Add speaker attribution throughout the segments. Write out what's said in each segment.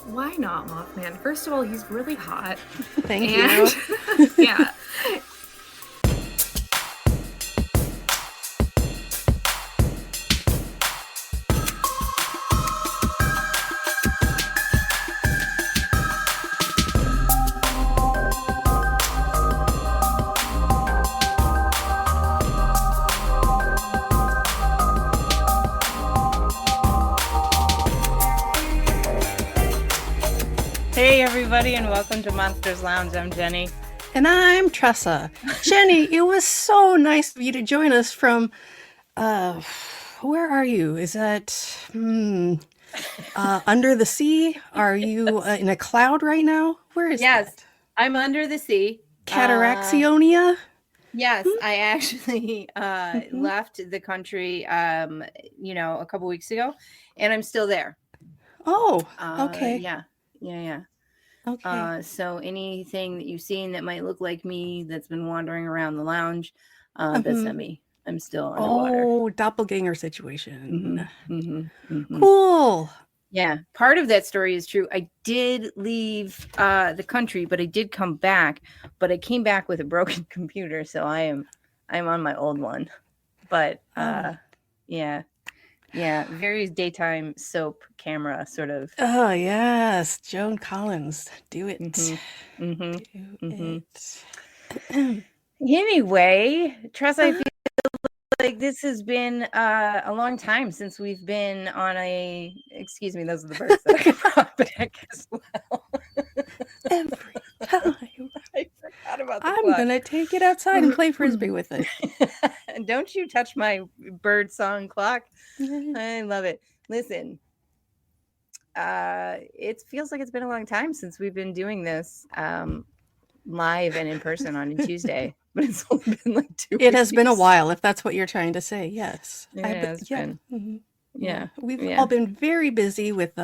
Speaker 1: why not Mothman? First of all, he's really hot.
Speaker 2: Thank you.
Speaker 1: Yeah.
Speaker 3: Hey everybody, and welcome to Monsters Lounge. I'm Jeni.
Speaker 2: And I'm Tressa. Jeni, it was so nice of you to join us from, where are you? Is that under the sea? Are you in a cloud right now? Where is that?
Speaker 3: I'm under the sea.
Speaker 2: Cataraxionia?
Speaker 3: Yes, I actually left the country, a couple weeks ago, and I'm still there.
Speaker 2: Oh, okay.
Speaker 3: Yeah.
Speaker 2: Okay.
Speaker 3: So anything that you've seen that might look like me that's been wandering around the lounge, that's not me. I'm still underwater.
Speaker 2: Oh, doppelganger situation.
Speaker 3: Mm-hmm.
Speaker 2: Cool.
Speaker 3: Yeah, part of that story is true. I did leave the country, but I did come back. But I came back with a broken computer, so I'm on my old one. But very daytime soap camera sort of.
Speaker 2: Oh yes, Joan Collins, do it.
Speaker 3: Do
Speaker 2: it.
Speaker 3: Anyway, Tressa, I feel like this has been a long time since we've been on a. Excuse me, those are the birds that I brought back as well.
Speaker 2: Every time.
Speaker 3: I forgot about the
Speaker 2: I'm
Speaker 3: clock.
Speaker 2: gonna take it outside and play frisbee with it.
Speaker 3: Don't you touch my bird song clock. I love it. Listen, it feels like it's been a long time since we've been doing this live and in person on a Tuesday, but it's only been like 2 weeks.
Speaker 2: It has been a while, if that's what you're trying to say. Yes.
Speaker 3: It has been.
Speaker 2: Mm-hmm.
Speaker 3: Yeah.
Speaker 2: We've all been very busy with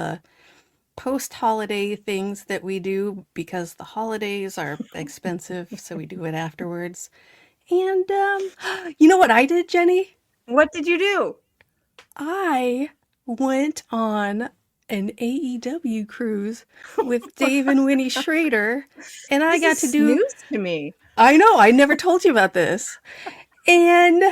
Speaker 2: post-holiday things that we do because the holidays are expensive, so we do it afterwards. And you know what I did, Jeni?
Speaker 3: What did you do?
Speaker 2: I went on an AEW cruise with Dave and Winnie Schrader, and I got to do
Speaker 3: news to me.
Speaker 2: I know, I never told you about this. And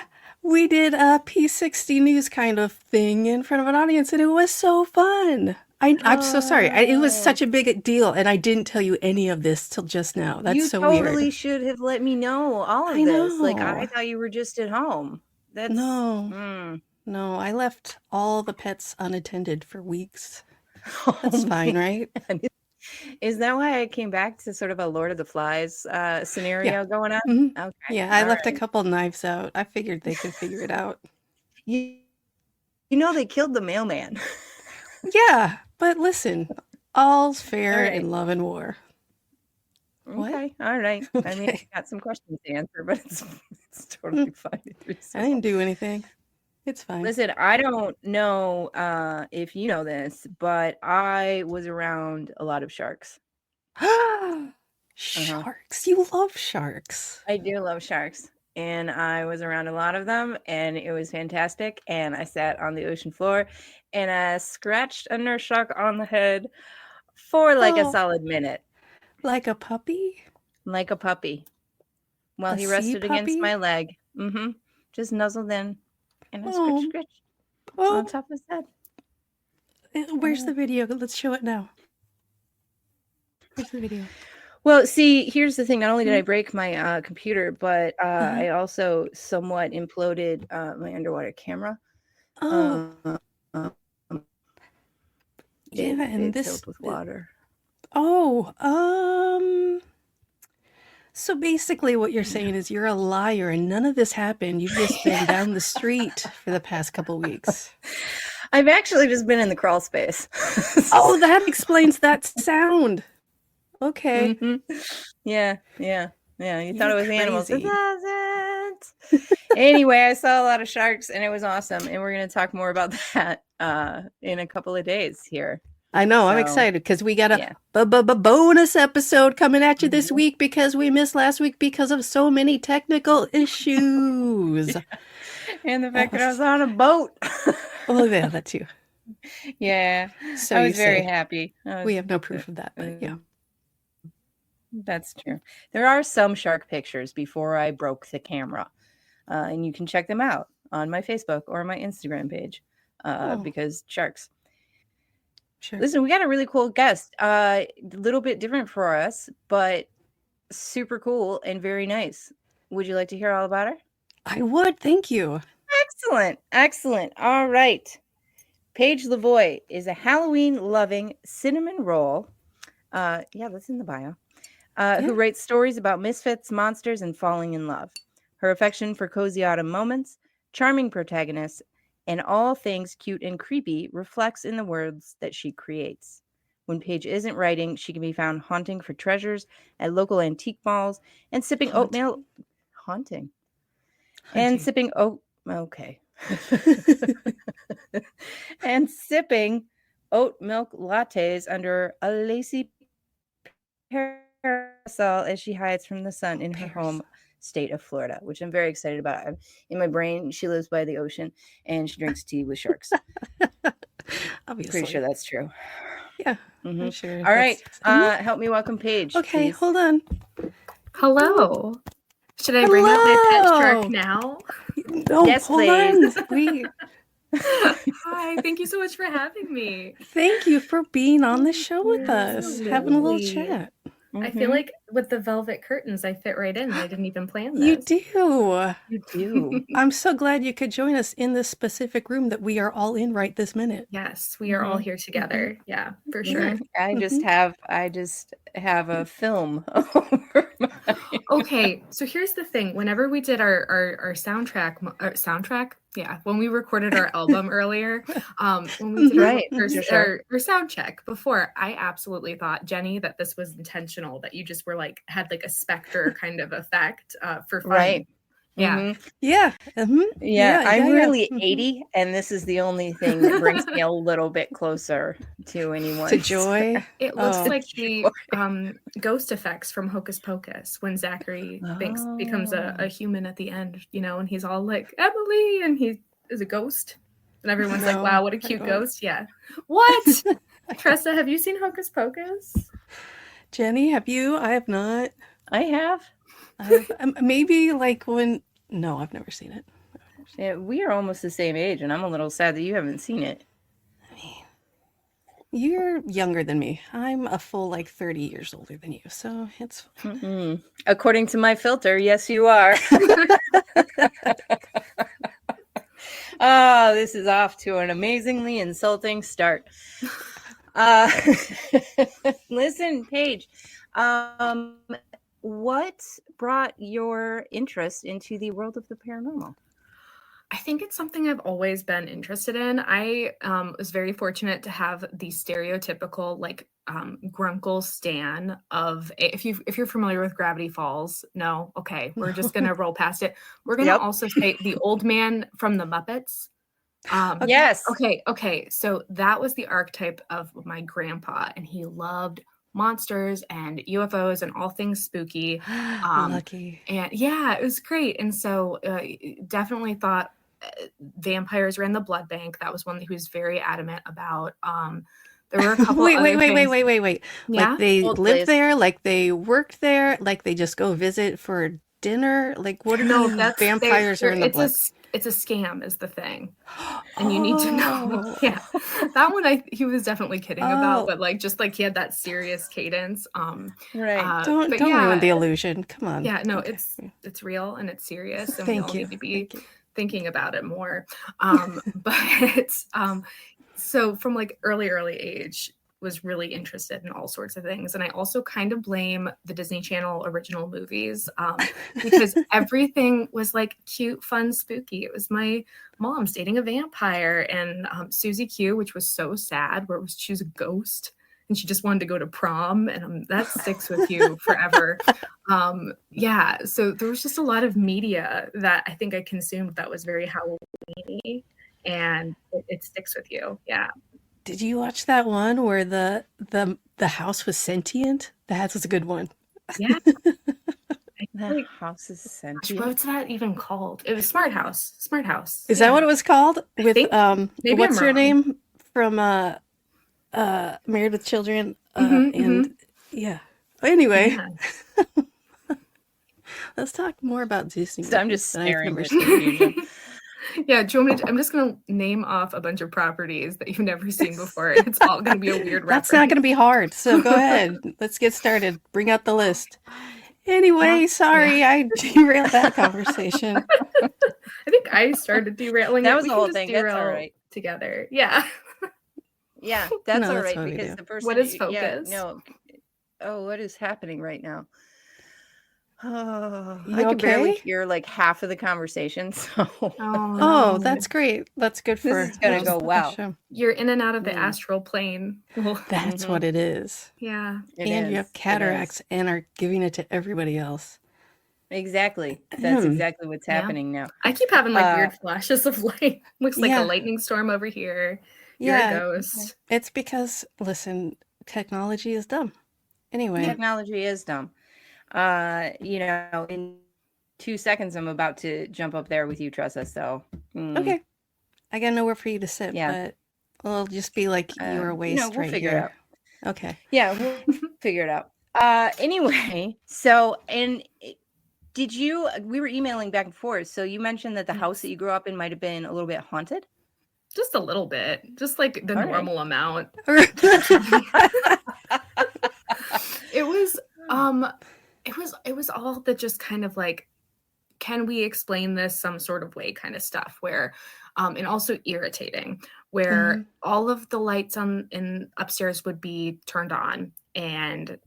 Speaker 2: we did a P60 news kind of thing in front of an audience, and it was so fun. I'm so sorry. It was such a big deal, and I didn't tell you any of this till just now. That's so weird.
Speaker 3: You totally should have let me know all of this. Like, I thought you were just at home. That's
Speaker 2: No, I left all the pets unattended for weeks. That's fine, right?
Speaker 3: Is that why I came back to sort of a Lord of the Flies scenario going on?
Speaker 2: Mm-hmm.
Speaker 3: Okay.
Speaker 2: Yeah, I left a couple knives out. I figured they could figure it out.
Speaker 3: You know, they killed the mailman.
Speaker 2: Yeah, but listen, all's fair in love and war.
Speaker 3: Okay, all right. I mean, I got some questions to answer, but it's totally fine.
Speaker 2: I didn't do anything. It's fine.
Speaker 3: Listen, I don't know if you know this, but I was around a lot of sharks.
Speaker 2: Sharks. You love sharks.
Speaker 3: I do love sharks. And I was around a lot of them, and it was fantastic. And I sat on the ocean floor, and I scratched a nurse shark on the head for like a solid minute.
Speaker 2: Like a puppy?
Speaker 3: Like a puppy. While he rested against my leg. Just nuzzled in. And I scratched on top of his head.
Speaker 2: Where's the video? Let's show it now. Where's the video?
Speaker 3: Well, see, here's the thing. Not only did I break my computer, but I also somewhat imploded my underwater camera.
Speaker 2: And this
Speaker 3: filled with water.
Speaker 2: So basically what you're saying is you're a liar and none of this happened. You've just been down the street for the past couple weeks.
Speaker 3: I've actually just been in the crawl space.
Speaker 2: Oh, that explains that sound. Okay.
Speaker 3: Yeah. You thought it was animals. It doesn't. Anyway, I saw a lot of sharks and it was awesome. And we're going to talk more about that in a couple of days here.
Speaker 2: I know. I'm excited because we got a bonus episode coming at you this week because we missed last week because of so many technical issues.
Speaker 3: And the fact that I was on a boat.
Speaker 2: Oh, yeah, that too.
Speaker 3: Yeah,
Speaker 2: So
Speaker 3: I
Speaker 2: you
Speaker 3: was very
Speaker 2: say.
Speaker 3: happy.
Speaker 2: We have no proof of that, but yeah.
Speaker 3: That's true. There are some shark pictures before I broke the camera, and you can check them out on my Facebook or my Instagram page because sharks.
Speaker 2: Sure.
Speaker 3: Listen, we got a really cool guest. A little bit different for us, but super cool and very nice. Would you like to hear all about her?
Speaker 2: I would. Thank you.
Speaker 3: Excellent. Excellent. All right. Paige Lavoie is a Halloween loving cinnamon roll. Yeah, that's in the bio. Who writes stories about misfits, monsters, and falling in love. Her affection for cozy autumn moments, charming protagonists, and all things cute and creepy reflects in the worlds that she creates. When Paige isn't writing, she can be found haunting for treasures at local antique malls and sipping oatmeal. Haunting. And sipping oat. Okay. And sipping oat milk lattes under a lacy parasol as she hides from the sun in her home state of Florida, which I'm very excited about. In my brain, she lives by the ocean and she drinks tea with sharks.
Speaker 2: Obviously.
Speaker 3: Pretty sure that's true.
Speaker 2: Yeah, I'm sure.
Speaker 3: All right. Help me welcome Paige.
Speaker 2: Okay,
Speaker 3: please.
Speaker 2: hold on.
Speaker 1: Hello. Should I bring up my pet shark now?
Speaker 2: No,
Speaker 3: Yes,
Speaker 2: hold
Speaker 3: please.
Speaker 2: on.
Speaker 1: Hi, thank you so much for having me.
Speaker 2: Thank you for being on the show with us,
Speaker 1: Absolutely.
Speaker 2: having a little chat.
Speaker 1: I feel like with the velvet curtains, I fit right in. I didn't even plan this.
Speaker 2: You do.
Speaker 3: You do.
Speaker 2: I'm so glad you could join us in this specific room that we are all in right this minute.
Speaker 1: Yes, we are all here together. Yeah, for sure.
Speaker 3: I just have a film over my
Speaker 1: Okay, so here's the thing. Whenever we did our soundtrack, yeah, when we recorded our album earlier, when we did our sound check before, I absolutely thought, Jeni, that this was intentional, that you just were like, had like a specter kind of effect for fun.
Speaker 3: Right.
Speaker 1: Yeah.
Speaker 2: Yeah.
Speaker 3: Yeah, I'm really 80, and this is the only thing that brings me a little bit closer to anyone.
Speaker 2: To joy.
Speaker 1: It looks like the ghost effects from Hocus Pocus when Zachary becomes a human at the end, you know, and he's all like, Emily, and he is a ghost. And everyone's like, wow, what a cute ghost. Yeah. What? Tressa, have you seen Hocus Pocus?
Speaker 2: Jeni, have you? I have not.
Speaker 3: I have.
Speaker 2: Maybe like when... No, I've never seen it.
Speaker 3: Yeah, we are almost the same age, and I'm a little sad that you haven't seen it.
Speaker 2: I mean, you're younger than me. I'm a full like 30 years older than you, so it's fine.
Speaker 3: According to my filter, yes, you are. Oh, this is off to an amazingly insulting start. Listen, Paige, what brought your interest into the world of the paranormal?
Speaker 1: I think it's something I've always been interested in. I was very fortunate to have the stereotypical like grunkle stan of if you're familiar with Gravity Falls. No, okay, we're just gonna roll past it. We're gonna also say the old man from the Muppets.
Speaker 3: Yes.
Speaker 1: Okay. So that was the archetype of my grandpa, and he loved monsters and UFOs and all things spooky.
Speaker 2: Lucky.
Speaker 1: And yeah, it was great. And so definitely thought vampires were in the blood bank. That was one that he was very adamant about. There were a couple
Speaker 2: wait.
Speaker 1: Yeah?
Speaker 2: Like they lived there, like they worked there, like they just go visit for dinner. Like what are vampires are in the blood?
Speaker 1: It's a scam is the thing. And you need to know. Yeah. That one he was definitely kidding about, but like just like he had that serious cadence.
Speaker 2: Right. Don't ruin the illusion. Come on.
Speaker 1: Yeah, no, it's real and it's serious, and we all need to be thinking about it more. So from like early age was really interested in all sorts of things. And I also kind of blame the Disney Channel original movies because everything was like cute, fun, spooky. It was my mom's dating a vampire, and Susie Q, which was so sad, where she was a ghost and she just wanted to go to prom, and that sticks with you forever. Yeah, so there was just a lot of media that I think I consumed that was very Halloween-y, and it sticks with you. Yeah.
Speaker 2: Did you watch that one where the house was sentient? That was a good one.
Speaker 1: Yeah.
Speaker 3: The house is sentient.
Speaker 1: What's that even called? It was Smart House.
Speaker 2: Is that what it was called? With maybe what's her name from Married with Children.
Speaker 1: Mhm,
Speaker 2: And yeah. Anyway,
Speaker 1: yeah.
Speaker 2: let's talk more about Disney
Speaker 3: So I'm
Speaker 2: movies
Speaker 3: just
Speaker 2: that I've
Speaker 3: staring
Speaker 2: never
Speaker 3: with
Speaker 2: seen.
Speaker 3: confusion.
Speaker 1: Yeah, do you want me to, I'm just gonna name off a bunch of properties that you've never seen before, and it's all gonna be a weird
Speaker 2: That's not
Speaker 1: reference.
Speaker 2: going to be hard. So go ahead. Let's get started. Bring out the list. Anyway, sorry I derailed that conversation.
Speaker 1: I think I started derailing
Speaker 3: That
Speaker 1: it.
Speaker 3: was
Speaker 1: We
Speaker 3: the
Speaker 1: can
Speaker 3: whole
Speaker 1: just
Speaker 3: thing. That's all
Speaker 1: derail
Speaker 3: right.
Speaker 1: together. Yeah.
Speaker 3: Yeah, that's
Speaker 2: No,
Speaker 3: all
Speaker 2: that's
Speaker 3: right
Speaker 2: what we
Speaker 3: because
Speaker 2: do.
Speaker 3: the person.
Speaker 1: What is
Speaker 3: Yeah,
Speaker 1: focus?
Speaker 3: no. Oh, what is happening right now? Oh, I
Speaker 2: You
Speaker 3: can barely
Speaker 2: okay?
Speaker 3: hear like half of the conversation. So
Speaker 1: Oh
Speaker 2: Oh,
Speaker 1: no.
Speaker 2: that's great. That's good
Speaker 3: this
Speaker 2: for
Speaker 3: is gonna go
Speaker 2: the
Speaker 3: well.
Speaker 2: show.
Speaker 1: You're in and out of the
Speaker 3: Mm.
Speaker 1: astral plane.
Speaker 2: That's what it is.
Speaker 1: Yeah.
Speaker 3: It
Speaker 2: And
Speaker 3: is.
Speaker 2: you have cataracts and are giving it to everybody else.
Speaker 3: Exactly. That's exactly what's
Speaker 1: Yeah.
Speaker 3: happening now.
Speaker 1: I keep having like weird flashes of light. Looks like
Speaker 2: Yeah.
Speaker 1: a lightning storm over here.
Speaker 2: Yeah.
Speaker 1: You're a ghost.
Speaker 2: It's because, listen, technology is dumb. Anyway.
Speaker 3: Technology is dumb. In 2 seconds, I'm about to jump up there with you, Tressa. So,
Speaker 2: Okay. I got nowhere for you to sit,
Speaker 3: yeah.
Speaker 2: but it'll just be like you're a waist
Speaker 3: we'll
Speaker 2: right
Speaker 3: figure
Speaker 2: here.
Speaker 3: it out.
Speaker 2: Okay.
Speaker 3: Yeah, we'll figure it out. Anyway, so did you? We were emailing back and forth. So you mentioned that the house that you grew up in might have been a little bit haunted.
Speaker 1: Just a little bit. Just like the
Speaker 3: All right.
Speaker 1: normal amount. It was all the just kind of like, can we explain this some sort of way kind of stuff where and also irritating where all of the lights in upstairs would be turned on, and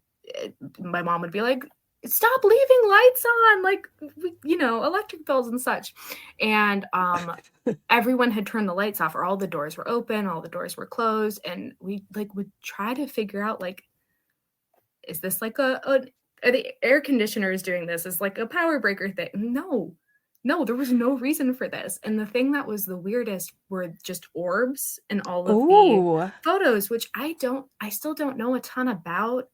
Speaker 1: my mom would be like, stop leaving lights on, like, electric bills and such. And everyone had turned the lights off, or all the doors were open, all the doors were closed, and we like would try to figure out, like, is this like are the air conditioners doing this? Is like a power breaker thing? No, there was no reason for this. And the thing that was the weirdest were just orbs in all of the photos, which I still don't know a ton about.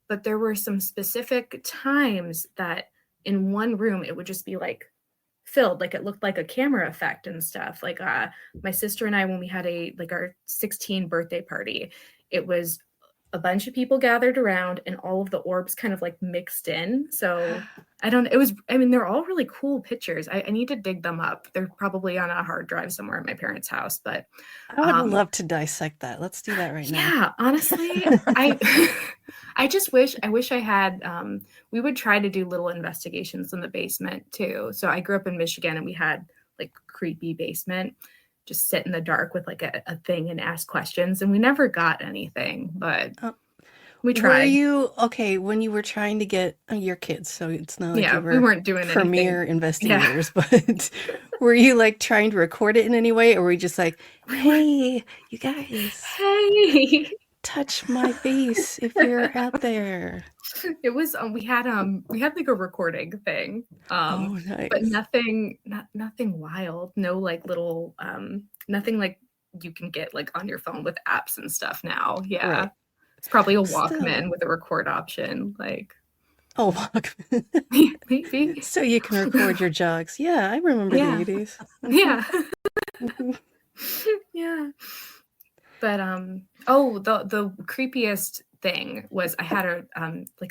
Speaker 1: But there were some specific times that in one room it would just be like filled, like it looked like a camera effect and stuff. Like my sister and I, when we had our 16th birthday party, it was a bunch of people gathered around and all of the orbs kind of like mixed in. So they're all really cool pictures. I need to dig them up. They're probably on a hard drive somewhere at my parents' house, but
Speaker 2: I would love to dissect that. Let's do that right now.
Speaker 1: Yeah, honestly, I wish I had, we would try to do little investigations in the basement too. So I grew up in Michigan and we had like creepy basement, just sit in the dark with like a thing and ask questions, and we never got anything, but we tried.
Speaker 2: Were you okay when you were trying to get your kids? So it's not like
Speaker 1: we weren't doing
Speaker 2: premier
Speaker 1: anything.
Speaker 2: investigators, but were you like trying to record it in any way, or were you just like, hey, you guys,
Speaker 1: hey,
Speaker 2: touch my face if you're out there?
Speaker 1: It was we had like a recording thing,
Speaker 2: nice.
Speaker 1: but nothing wild. No like little nothing like you can get like on your phone with apps and stuff now. Yeah, right. It's probably a Walkman with a record option. Like
Speaker 2: Walkman,
Speaker 1: maybe
Speaker 2: so you can record your jogs. Yeah, I remember the 80s.
Speaker 1: Yeah, yeah. But the creepiest thing was I had a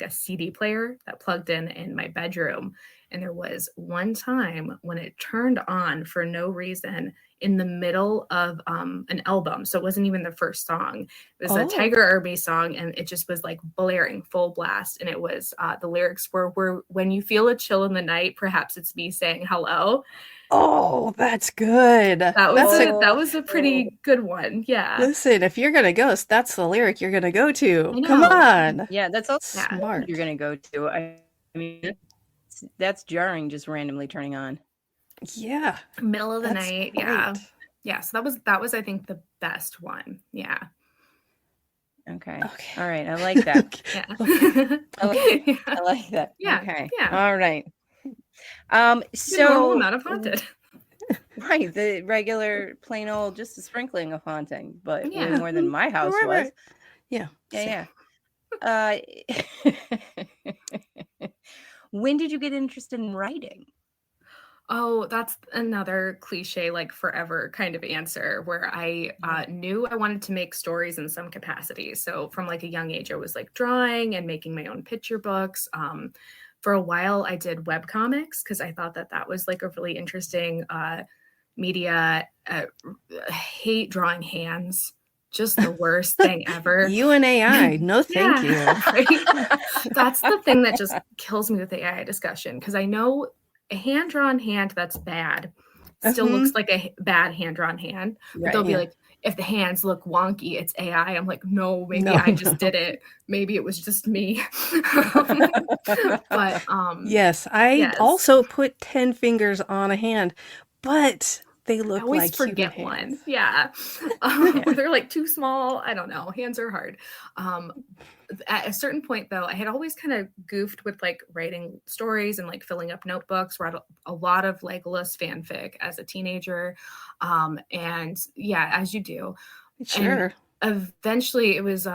Speaker 1: CD player that plugged in my bedroom, and there was one time when it turned on for no reason in the middle of an album. So it wasn't even the first song. It was a Tiger Army song, and it just was like blaring full blast. And it was the lyrics were when you feel a chill in the night, perhaps it's me saying hello.
Speaker 2: Oh, that's good.
Speaker 1: That was a pretty good one. Yeah.
Speaker 2: Listen, if you're gonna ghost, that's the lyric you're gonna go to. Come on.
Speaker 3: Yeah, that's also
Speaker 2: smart.
Speaker 3: You're gonna go to. I mean, that's jarring, just randomly turning on.
Speaker 2: Yeah.
Speaker 1: Middle of the night.
Speaker 2: Great.
Speaker 1: Yeah. Yeah. So that was I think the best one. Yeah.
Speaker 3: Okay. All right. I like that.
Speaker 1: Yeah.
Speaker 3: I like that.
Speaker 1: Yeah.
Speaker 3: Okay.
Speaker 1: Yeah.
Speaker 3: All right. So
Speaker 1: normal amount of haunted.
Speaker 3: Right. The regular plain old, just a sprinkling of haunting, but way more than my house was.
Speaker 2: Yeah.
Speaker 3: Yeah. When did you get interested in writing?
Speaker 1: Oh, that's another cliche, like forever kind of answer where I knew I wanted to make stories in some capacity. So from like a young age, I was like drawing and making my own picture books. For a while, I did web comics because I thought that that was like a really interesting media. I hate drawing hands. Just the worst thing ever.
Speaker 2: You and AI, no thank you.
Speaker 1: Right? That's the thing that just kills me with the AI discussion because I know a hand-drawn hand that's bad still looks like a bad hand-drawn hand, but they'll be like, if the hands look wonky, it's AI. I'm like, no, maybe I just did it. Maybe it was just me. But
Speaker 2: yes, I also put 10 fingers on a hand, but they look
Speaker 1: I always
Speaker 2: like
Speaker 1: forget
Speaker 2: human
Speaker 1: one.
Speaker 2: hands.
Speaker 1: Yeah. They're like too small. I don't know. Hands are hard. At a certain point though, I had always kind of goofed with like writing stories and like filling up notebooks, read a lot of Legolas fanfic as a teenager. And yeah, as you do.
Speaker 2: Sure.
Speaker 1: And eventually it was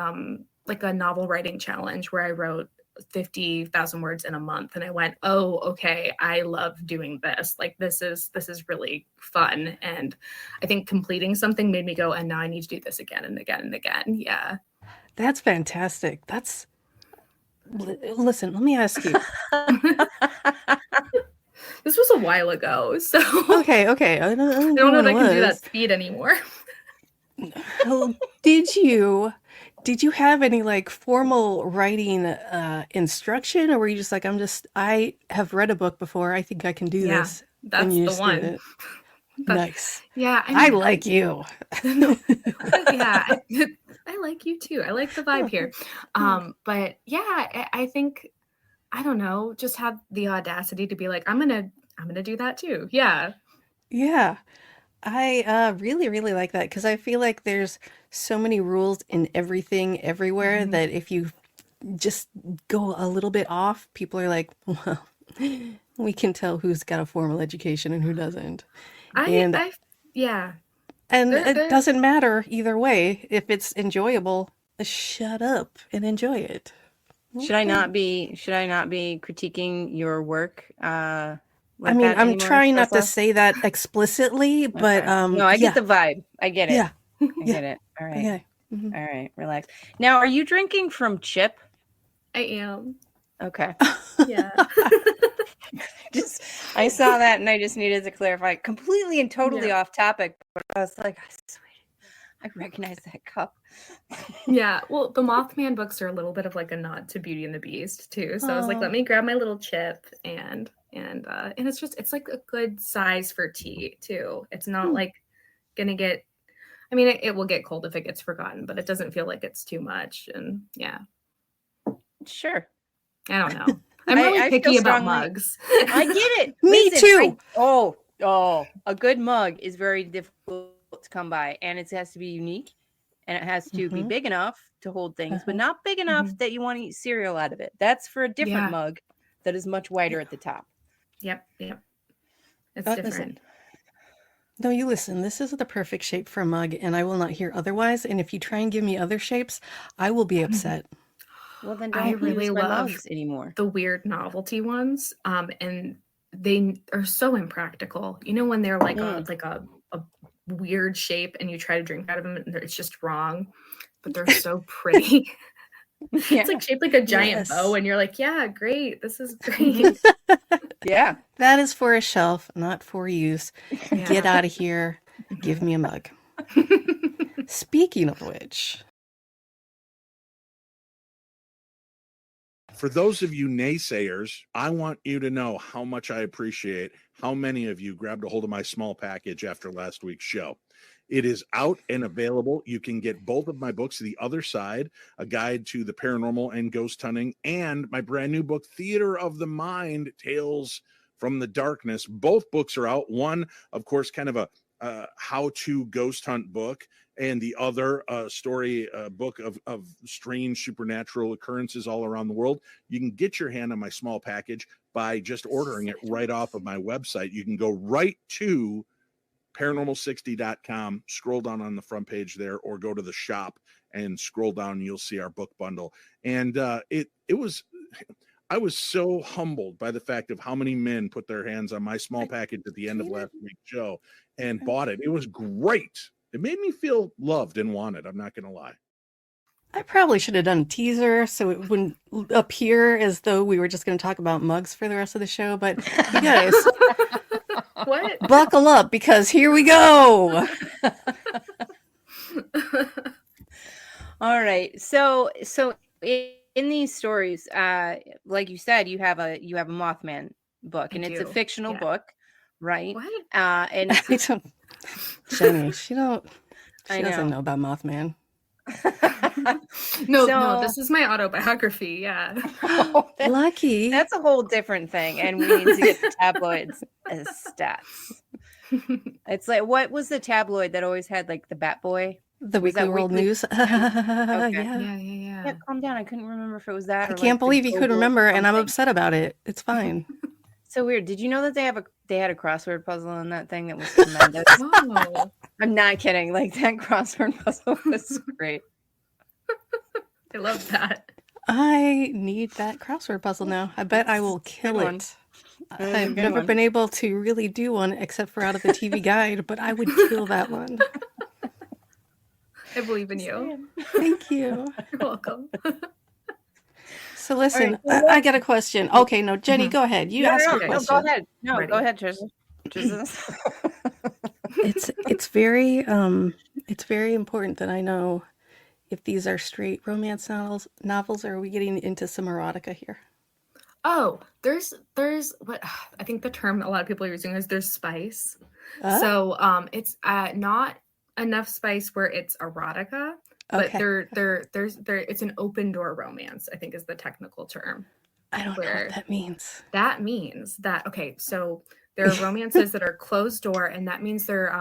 Speaker 1: like a novel writing challenge where I wrote 50,000 words in a month, and I went, oh, okay, I love doing this. Like this is really fun. And I think completing something made me go, and now I need to do this again and again and again. Yeah.
Speaker 2: That's fantastic. Listen, let me ask you.
Speaker 1: This was a while ago, so
Speaker 2: Okay. I don't
Speaker 1: know that I can do that speed anymore.
Speaker 2: Did you have any like formal writing instruction, or were you just like, I have read a book before, I think I can do this?
Speaker 1: That's the one.
Speaker 2: Nice.
Speaker 1: Yeah,
Speaker 2: I like you.
Speaker 1: Yeah, I like you too. I like the vibe here. But yeah, I think, I don't know, just have the audacity to be like, I'm gonna do that too. Yeah.
Speaker 2: Yeah. I really, really like that because I feel like there's so many rules in everything everywhere that if you just go a little bit off, people are like, well, we can tell who's got a formal education and who doesn't.
Speaker 1: Yeah.
Speaker 2: And it doesn't matter either way. If it's enjoyable, shut up and enjoy it.
Speaker 3: Should I not be critiquing your work?
Speaker 2: I mean, I'm trying not to say that explicitly, but
Speaker 3: no, I get the vibe. I get it.
Speaker 2: Yeah.
Speaker 3: I get it. All right.
Speaker 2: Okay.
Speaker 3: All right. Relax. Now, are you drinking from Chip?
Speaker 1: I am.
Speaker 3: Okay.
Speaker 1: Yeah.
Speaker 3: I saw that and I just needed to clarify. Completely and totally off topic, but I was like, I recognize that cup.
Speaker 1: Yeah. Well, the Mothman books are a little bit of like a nod to Beauty and the Beast too. So I was like, let me grab my little chip and it's like a good size for tea too. It's not like gonna get, I mean, it will get cold if it gets forgotten, but it doesn't feel like it's too much. And yeah.
Speaker 3: Sure.
Speaker 1: I don't know. I'm really picky about mugs.
Speaker 3: I get it.
Speaker 2: Me too.
Speaker 3: A good mug is very difficult to come by, and it has to be unique, and it has to be big enough to hold things, but not big enough that you want to eat cereal out of it. That's for a different mug that is much wider at the top.
Speaker 1: Yep. It's different.
Speaker 2: Listen. No, you listen. This is the perfect shape for a mug, and I will not hear otherwise. And if you try and give me other shapes, I will be upset.
Speaker 3: Well, then don't
Speaker 1: I really
Speaker 3: use my
Speaker 1: love
Speaker 3: mugs anymore.
Speaker 1: The weird novelty ones, and they are so impractical. You know, when they're like a weird shape, and you try to drink out of them, and it's just wrong, but they're so pretty. It's like shaped like a giant bow, and you're like, yeah, great, this is great.
Speaker 3: Yeah,
Speaker 2: that is for a shelf, not for use. Get out of here. Give me a mug. Speaking of which,
Speaker 4: for those of you naysayers, I want you to know how much I appreciate how many of you grabbed a hold of my small package after last week's show. It is out and available. You can get both of my books, The Other Side, A Guide to the Paranormal and Ghost Hunting, and my brand new book, Theater of the Mind, Tales from the Darkness. Both books are out. One, of course, kind of a how-to ghost hunt book, and the other story book of strange supernatural occurrences all around the world. You can get your hand on my small package by just ordering it right off of my website. You can go right to paranormal60.com, scroll down on the front page there, or go to the shop and scroll down and you'll see our book bundle. And it was, I was so humbled by the fact of how many men put their hands on my small package at the end of last week's show and bought it. It was great. It made me feel loved and wanted. I'm not going to lie.
Speaker 2: I probably should have done a teaser so it wouldn't appear as though we were just going to talk about mugs for the rest of the show. But you guys,
Speaker 1: What?
Speaker 2: buckle up because here we go.
Speaker 3: All right. So in these stories, like you said, you have a Mothman book, and it's a fictional book, right?
Speaker 1: What?
Speaker 3: And it's
Speaker 2: Jeni, she doesn't know about Mothman.
Speaker 1: No, this is my autobiography. Yeah.
Speaker 2: Lucky.
Speaker 3: That's a whole different thing, and we need to get the tabloids as stats. It's like, what was the tabloid that always had like the Bat Boy?
Speaker 2: The Weekly World News.
Speaker 3: Okay. Yeah, calm down. I couldn't remember if it was that.
Speaker 2: I
Speaker 3: or
Speaker 2: can't believe you couldn't remember, and I'm
Speaker 3: something.
Speaker 2: upset about it. It's fine.
Speaker 3: So weird. Did you know that they had a crossword puzzle in that thing that was tremendous?
Speaker 1: Oh,
Speaker 3: I'm not kidding. Like, that crossword puzzle was great.
Speaker 1: I love that.
Speaker 2: I need that crossword puzzle now. I bet I will kill
Speaker 3: Good one.
Speaker 2: it. I've never been able to really do one except for out of the TV guide, but I would kill that one.
Speaker 1: I believe in you.
Speaker 2: Thank you.
Speaker 1: You're welcome.
Speaker 2: So listen, I got a question. Okay, no, Jeni, go ahead. You ask your question.
Speaker 3: Go ahead. No,
Speaker 1: Ready.
Speaker 3: go ahead, Tressa.
Speaker 2: It's very important that I know if these are straight romance novels, or are we getting into some erotica here?
Speaker 1: Oh, there's what I think the term a lot of people are using is there's spice. So it's not enough spice where it's erotica, but
Speaker 2: Okay.
Speaker 1: there's it's an open door romance, I think is the technical term.
Speaker 2: I don't know what that means.
Speaker 1: That means that, okay, so there are romances that are closed door, and that means they're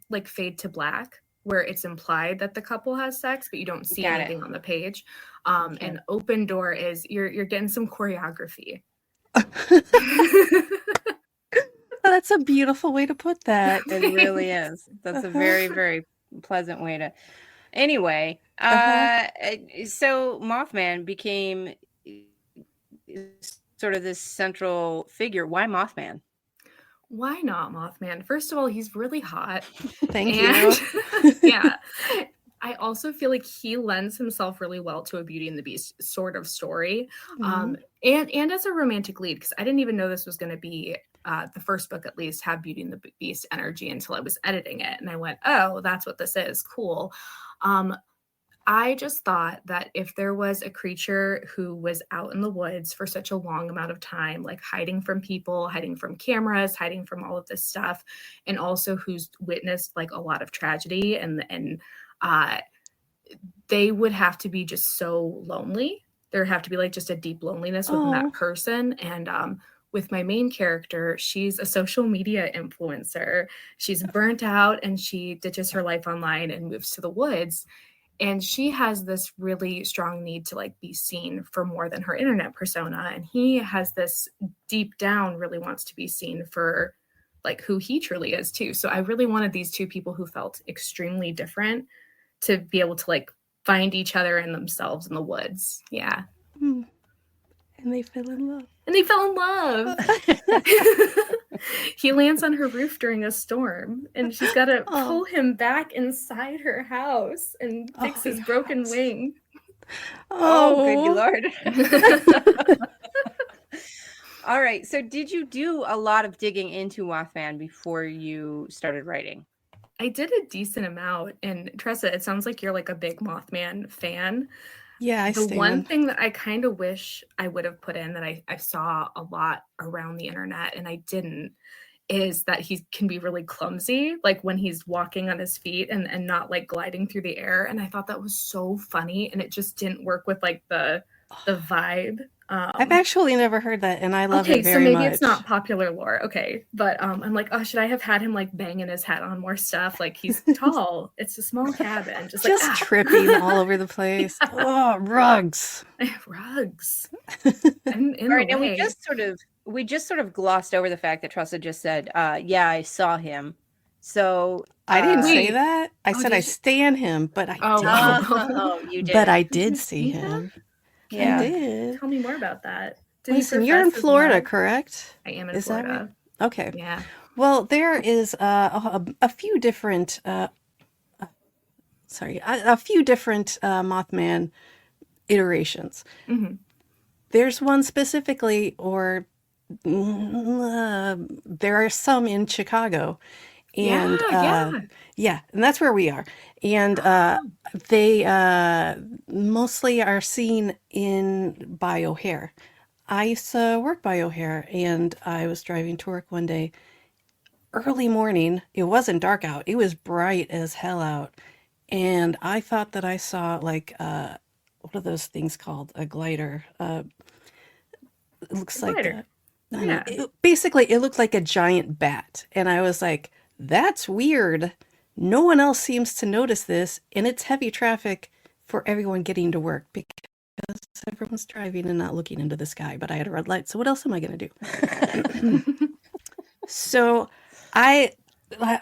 Speaker 1: like fade to black, where it's implied that the couple has sex, but you don't see anything on the page. And open door is you're getting some choreography.
Speaker 2: That's a beautiful way to put that.
Speaker 3: It really is. That's a very, very pleasant way to. Anyway, so Mothman became sort of this central figure. Why Mothman?
Speaker 1: Why not Mothman? First of all, he's really hot.
Speaker 2: Thank you.
Speaker 1: Yeah. I also feel like he lends himself really well to a Beauty and the Beast sort of story. And as a romantic lead, because I didn't even know this was going to be the first book, at least, have Beauty and the Beast energy until I was editing it. And I went, oh, that's what this is. Cool. I just thought that if there was a creature who was out in the woods for such a long amount of time, like hiding from people, hiding from cameras, hiding from all of this stuff, and also who's witnessed like a lot of tragedy, and they would have to be just so lonely. There would have to be like just a deep loneliness within that person. And with my main character, she's a social media influencer. She's burnt out and she ditches her life online and moves to the woods. And she has this really strong need to like be seen for more than her internet persona. And he has this deep down really wants to be seen for like who he truly is too. So I really wanted these two people who felt extremely different to be able to like find each other and themselves in the woods. Yeah.
Speaker 2: And they fell in love.
Speaker 1: He lands on her roof during a storm, and she's got to pull him back inside her house and fix his broken wing.
Speaker 3: Oh, good Lord. All right. So did you do a lot of digging into Mothman before you started writing?
Speaker 1: I did a decent amount. And Tressa, it sounds like you're like a big Mothman fan.
Speaker 2: Yeah,
Speaker 1: the one thing that I kind of wish I would have put in that I saw a lot around the internet and I didn't is that he can be really clumsy, like when he's walking on his feet and not like gliding through the air. And I thought that was so funny, and it just didn't work with like the vibe.
Speaker 2: I've actually never heard that, and I love it very much.
Speaker 1: Okay, so maybe it's not popular lore. Okay, but I'm like, oh, should I have had him like banging his head on more stuff? Like he's tall. It's a small cabin. Just like
Speaker 2: tripping all over the place. Oh, rugs.
Speaker 1: Rugs.
Speaker 3: All right, and we just sort of glossed over the fact that Tressa just said, yeah, I saw him. So
Speaker 2: I didn't say that. I said I stan him, but I didn't.
Speaker 3: You did.
Speaker 2: But I did see him.
Speaker 3: Yeah.
Speaker 2: I did.
Speaker 1: Tell me more about that.
Speaker 2: Listen, you're in Florida, correct?
Speaker 1: I am in
Speaker 2: Is that
Speaker 1: Florida.
Speaker 2: right? Okay.
Speaker 1: Yeah.
Speaker 2: Well, there is a few different, a few different Mothman iterations.
Speaker 1: Mm-hmm.
Speaker 2: There's one specifically, or there are some in Chicago, and yeah, and that's where we are. And they mostly are seen by O'Hare. I used to work by O'Hare, and I was driving to work one day, early morning. It wasn't dark out. It was bright as hell out. And I thought that I saw like what are those things called? A glider. It looks like basically it looked like a giant bat. And I was like, that's weird. No one else seems to notice this, and it's heavy traffic for everyone getting to work because everyone's driving and not looking into the sky. But I had a red light, so what else am I going to do? So I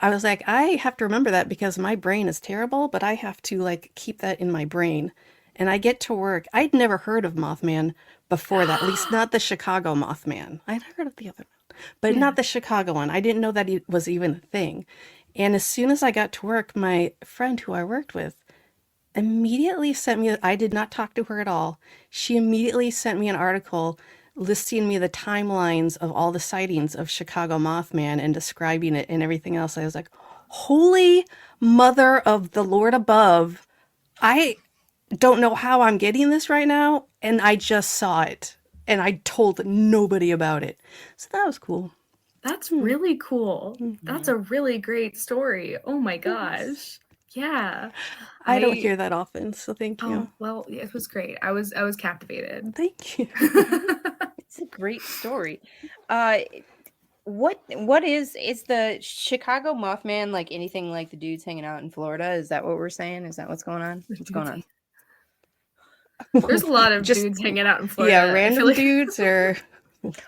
Speaker 2: was like, I have to remember that because my brain is terrible, but I have to like keep that in my brain. And I get to work. I'd never heard of Mothman before that, at least not the Chicago Mothman. I'd heard of the other one, but not the Chicago one. I didn't know that it was even a thing. And as soon as I got to work, my friend who I worked with immediately sent me, I did not talk to her at all. She immediately sent me an article listing me the timelines of all the sightings of Chicago Mothman and describing it and everything else. I was like, holy mother of the Lord above. I don't know how I'm getting this right now. And I just saw it and I told nobody about it. So that was cool.
Speaker 1: That's really cool. That's a really great story. Oh my gosh. Yeah.
Speaker 2: I don't hear that often, so thank you.
Speaker 1: Oh, well, it was great. I was captivated.
Speaker 2: Thank you.
Speaker 3: It's a great story. What is the Chicago Mothman like? Anything like the dudes hanging out in Florida? Is that what we're saying? Is that what's going on? What's going on?
Speaker 1: There's a lot of dudes hanging out in Florida.
Speaker 2: Yeah, random dudes or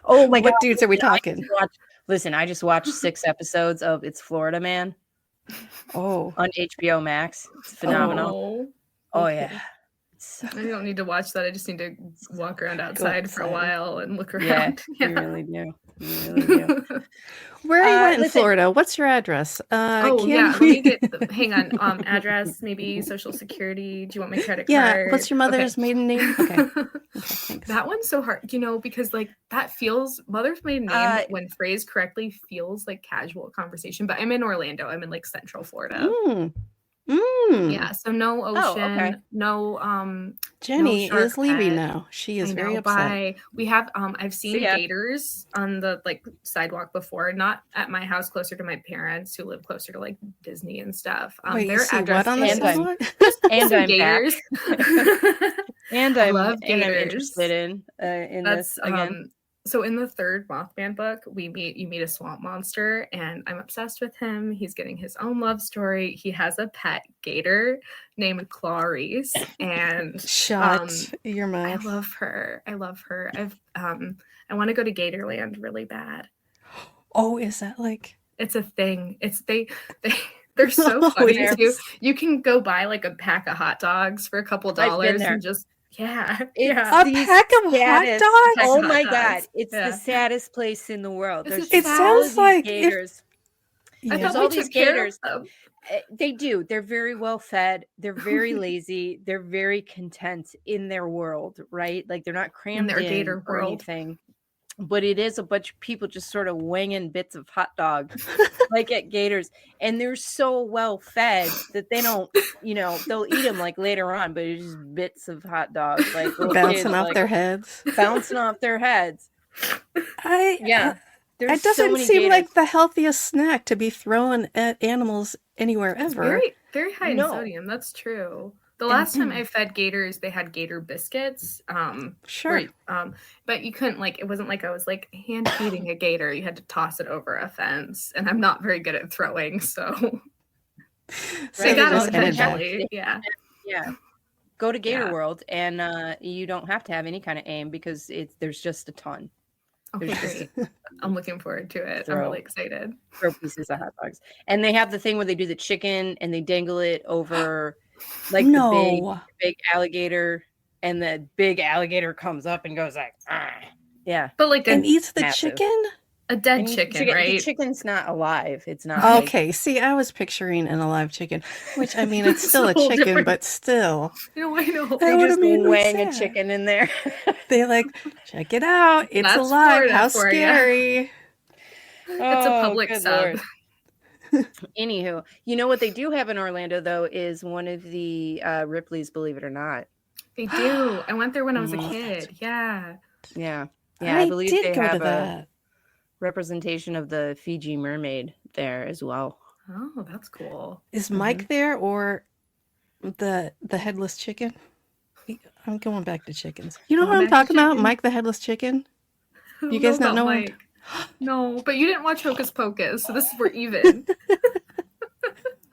Speaker 3: oh my god,
Speaker 2: what dudes are we talking?
Speaker 3: I just watched 6 episodes of It's Florida Man.
Speaker 2: Oh,
Speaker 3: on HBO Max. It's phenomenal. Oh yeah.
Speaker 1: I don't need to watch that. I just need to walk around outside for a while and look around.
Speaker 3: Yeah. You really do. You really do.
Speaker 2: Where are you in Florida? What's your address?
Speaker 1: Let me get hang on. Address, maybe social security. Do you want my credit card?
Speaker 2: Yeah. What's your mother's maiden name? Okay. Thanks.
Speaker 1: That one's so hard, because like that feels mother's maiden name when phrased correctly feels like casual conversation. But I'm in Orlando. I'm in like Central Florida. Yeah, so no ocean, no
Speaker 2: Jeni
Speaker 1: no
Speaker 2: is leaving now. She is very upset.
Speaker 1: Bye. We have I've seen gators on the like sidewalk before, not at my house, closer to my parents who live closer to like Disney and stuff.
Speaker 2: Wait, their address what on the sidewalk?
Speaker 1: And I'm gators.
Speaker 3: And I love gators. And I'm interested in this again.
Speaker 1: So in the third Mothman book, you meet a swamp monster, and I'm obsessed with him. He's getting his own love story. He has a pet gator named Clarice, and
Speaker 2: your mouth.
Speaker 1: I love her. I want to go to Gatorland really bad.
Speaker 2: Oh, is that like?
Speaker 1: It's a thing. They're so funny too. You can go buy like a pack of hot dogs for a couple $dollars and just. Yeah.
Speaker 2: A pack of hot dogs?
Speaker 3: Oh my god. It's the saddest place in the world.
Speaker 2: It sounds like
Speaker 3: gators.
Speaker 1: I thought
Speaker 3: all these gators. They do. They're very well fed. They're very lazy. They're very content in their world, right? Like they're not crammed in their gator or anything. But it is a bunch of people just sort of winging bits of hot dog like at Gators. And they're so well fed that they don't, they'll eat them like later on, but it's just bits of hot dogs. Like
Speaker 2: bouncing off their heads.
Speaker 3: Bouncing off their heads.
Speaker 2: It doesn't seem like the healthiest snack to be thrown at animals anywhere ever.
Speaker 1: Very, very high in sodium. That's true. The last time I fed gators, they had gator biscuits.
Speaker 2: Sure.
Speaker 1: But you couldn't it wasn't like I was like hand feeding a gator. You had to toss it over a fence, and I'm not very good at throwing, so.
Speaker 2: I got it
Speaker 1: eventually. Yeah.
Speaker 3: Go to Gator World, and you don't have to have any kind of aim because there's just a ton.
Speaker 1: Okay, great. I'm looking forward to it. I'm really excited.
Speaker 3: Throw pieces of hot dogs, and they have the thing where they do the chicken and they dangle it over. Like the big alligator, and the big alligator comes up and goes like, Yeah.
Speaker 1: But like
Speaker 2: and eats the
Speaker 3: massive.
Speaker 2: chicken?
Speaker 1: a dead
Speaker 3: And
Speaker 1: chicken,
Speaker 3: the
Speaker 1: right?
Speaker 3: chicken's not alive. It's not like
Speaker 2: Okay, see, I was picturing an alive chicken, which I mean, it's
Speaker 1: It's
Speaker 2: still
Speaker 1: a
Speaker 2: a
Speaker 1: whole
Speaker 2: chicken,
Speaker 1: different-
Speaker 2: but still.
Speaker 1: I know.
Speaker 2: That
Speaker 3: they
Speaker 2: would've
Speaker 3: just
Speaker 2: made me
Speaker 3: wang a
Speaker 2: sad.
Speaker 3: chicken in there.
Speaker 2: They like, check it out. It's
Speaker 1: That's
Speaker 2: alive.
Speaker 1: Florida
Speaker 2: How
Speaker 1: for ya.
Speaker 2: scary.
Speaker 1: It's a public
Speaker 3: good
Speaker 1: sub.
Speaker 3: Lord. Anywho, you know what they do have in Orlando though is one of the Ripley's Believe It or Not.
Speaker 1: They do. I went there when I was a
Speaker 3: Mhm.
Speaker 1: kid. Yeah.
Speaker 3: Yeah. Yeah, I believe
Speaker 2: did
Speaker 3: they
Speaker 2: go
Speaker 3: have
Speaker 2: to that.
Speaker 3: representation of the Fiji mermaid there as well.
Speaker 1: Oh, that's cool.
Speaker 2: Is Mike there or the headless chicken? I'm going back to chickens. You know
Speaker 1: Going
Speaker 2: what I'm
Speaker 1: back to
Speaker 2: talking about?
Speaker 1: chicken.
Speaker 2: Mike the headless chicken?
Speaker 1: I don't
Speaker 2: You guys not
Speaker 1: about
Speaker 2: know what I'm
Speaker 1: Mike. No, but you didn't watch Hocus Pocus, so this is we're even.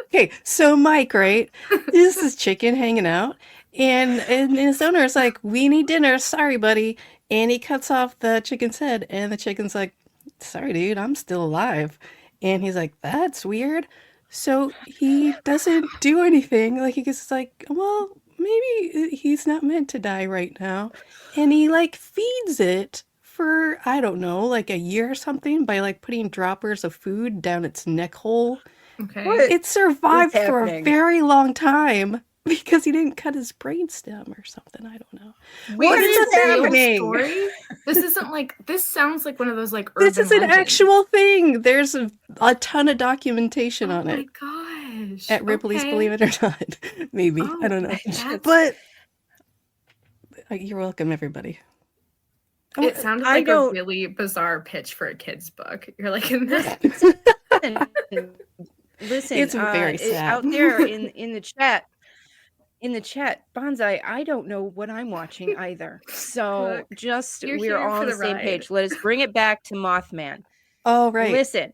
Speaker 2: Okay, so Mike, right? This is chicken hanging out, and his owner is like, "We need dinner. Sorry, buddy." And he cuts off the chicken's head, and the chicken's like, "Sorry, dude, I'm still alive." And he's like, "That's weird." So he doesn't do anything. Like he's just like, "Well, maybe he's not meant to die right now," and he like feeds it for I don't know, like a year or something by like putting droppers of food down its neck hole.
Speaker 1: Okay.
Speaker 3: What?
Speaker 2: It survived for a
Speaker 3: happening?
Speaker 2: very long time because he didn't cut his brainstem or something. I don't know.
Speaker 3: What
Speaker 1: This
Speaker 3: is
Speaker 1: a real
Speaker 3: happening?
Speaker 1: story? This isn't like this sounds like one of those like urban
Speaker 2: This is an
Speaker 1: legends.
Speaker 2: actual thing. There's a ton of documentation
Speaker 1: Oh
Speaker 2: on
Speaker 1: my
Speaker 2: it
Speaker 1: gosh.
Speaker 2: at Ripley's,
Speaker 1: Okay.
Speaker 2: believe it or not. Maybe.
Speaker 1: Oh,
Speaker 2: I don't know.
Speaker 1: that's-
Speaker 2: But you're welcome, everybody.
Speaker 1: It sounded
Speaker 3: I
Speaker 1: like a
Speaker 3: don't-
Speaker 1: really bizarre pitch for a kid's book. You're like in this.
Speaker 3: Listen,
Speaker 2: It's very sad.
Speaker 3: out there in the chat. In the chat, Bonsai, I don't know what I'm watching either. So
Speaker 1: Look,
Speaker 3: just
Speaker 1: you're
Speaker 3: we're
Speaker 1: here
Speaker 3: all
Speaker 1: for
Speaker 3: on the
Speaker 1: the
Speaker 3: same
Speaker 1: ride.
Speaker 3: page. Let us bring it back to Mothman.
Speaker 2: Oh, right.
Speaker 3: Listen,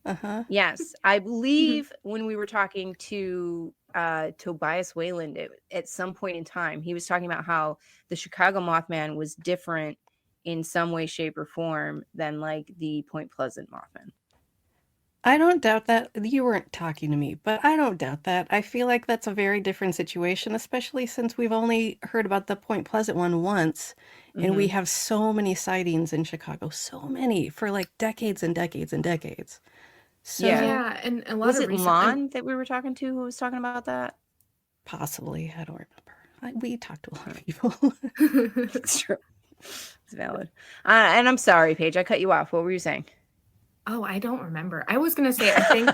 Speaker 2: Uh-huh.
Speaker 3: yes, I believe when we were talking to Tobias Wayland at some point in time, he was talking about how the Chicago Mothman was different in some way, shape, or form than like the Point Pleasant Mothman.
Speaker 2: I don't doubt that. You weren't talking to me, but I don't doubt that. I feel like that's a very different situation, especially since we've only heard about the Point Pleasant one once, and we have so many sightings in Chicago, so many for like decades and decades and decades. So
Speaker 1: Yeah, and a lot
Speaker 3: Was
Speaker 1: of
Speaker 3: it
Speaker 1: recent.
Speaker 3: Lon that we were talking to who was talking about that?
Speaker 2: possibly, I don't remember. We talked to a lot of people.
Speaker 3: It's true. It's valid. And I'm sorry, Paige, I cut you off. What were you saying?
Speaker 1: Oh, I don't remember. I was gonna say I think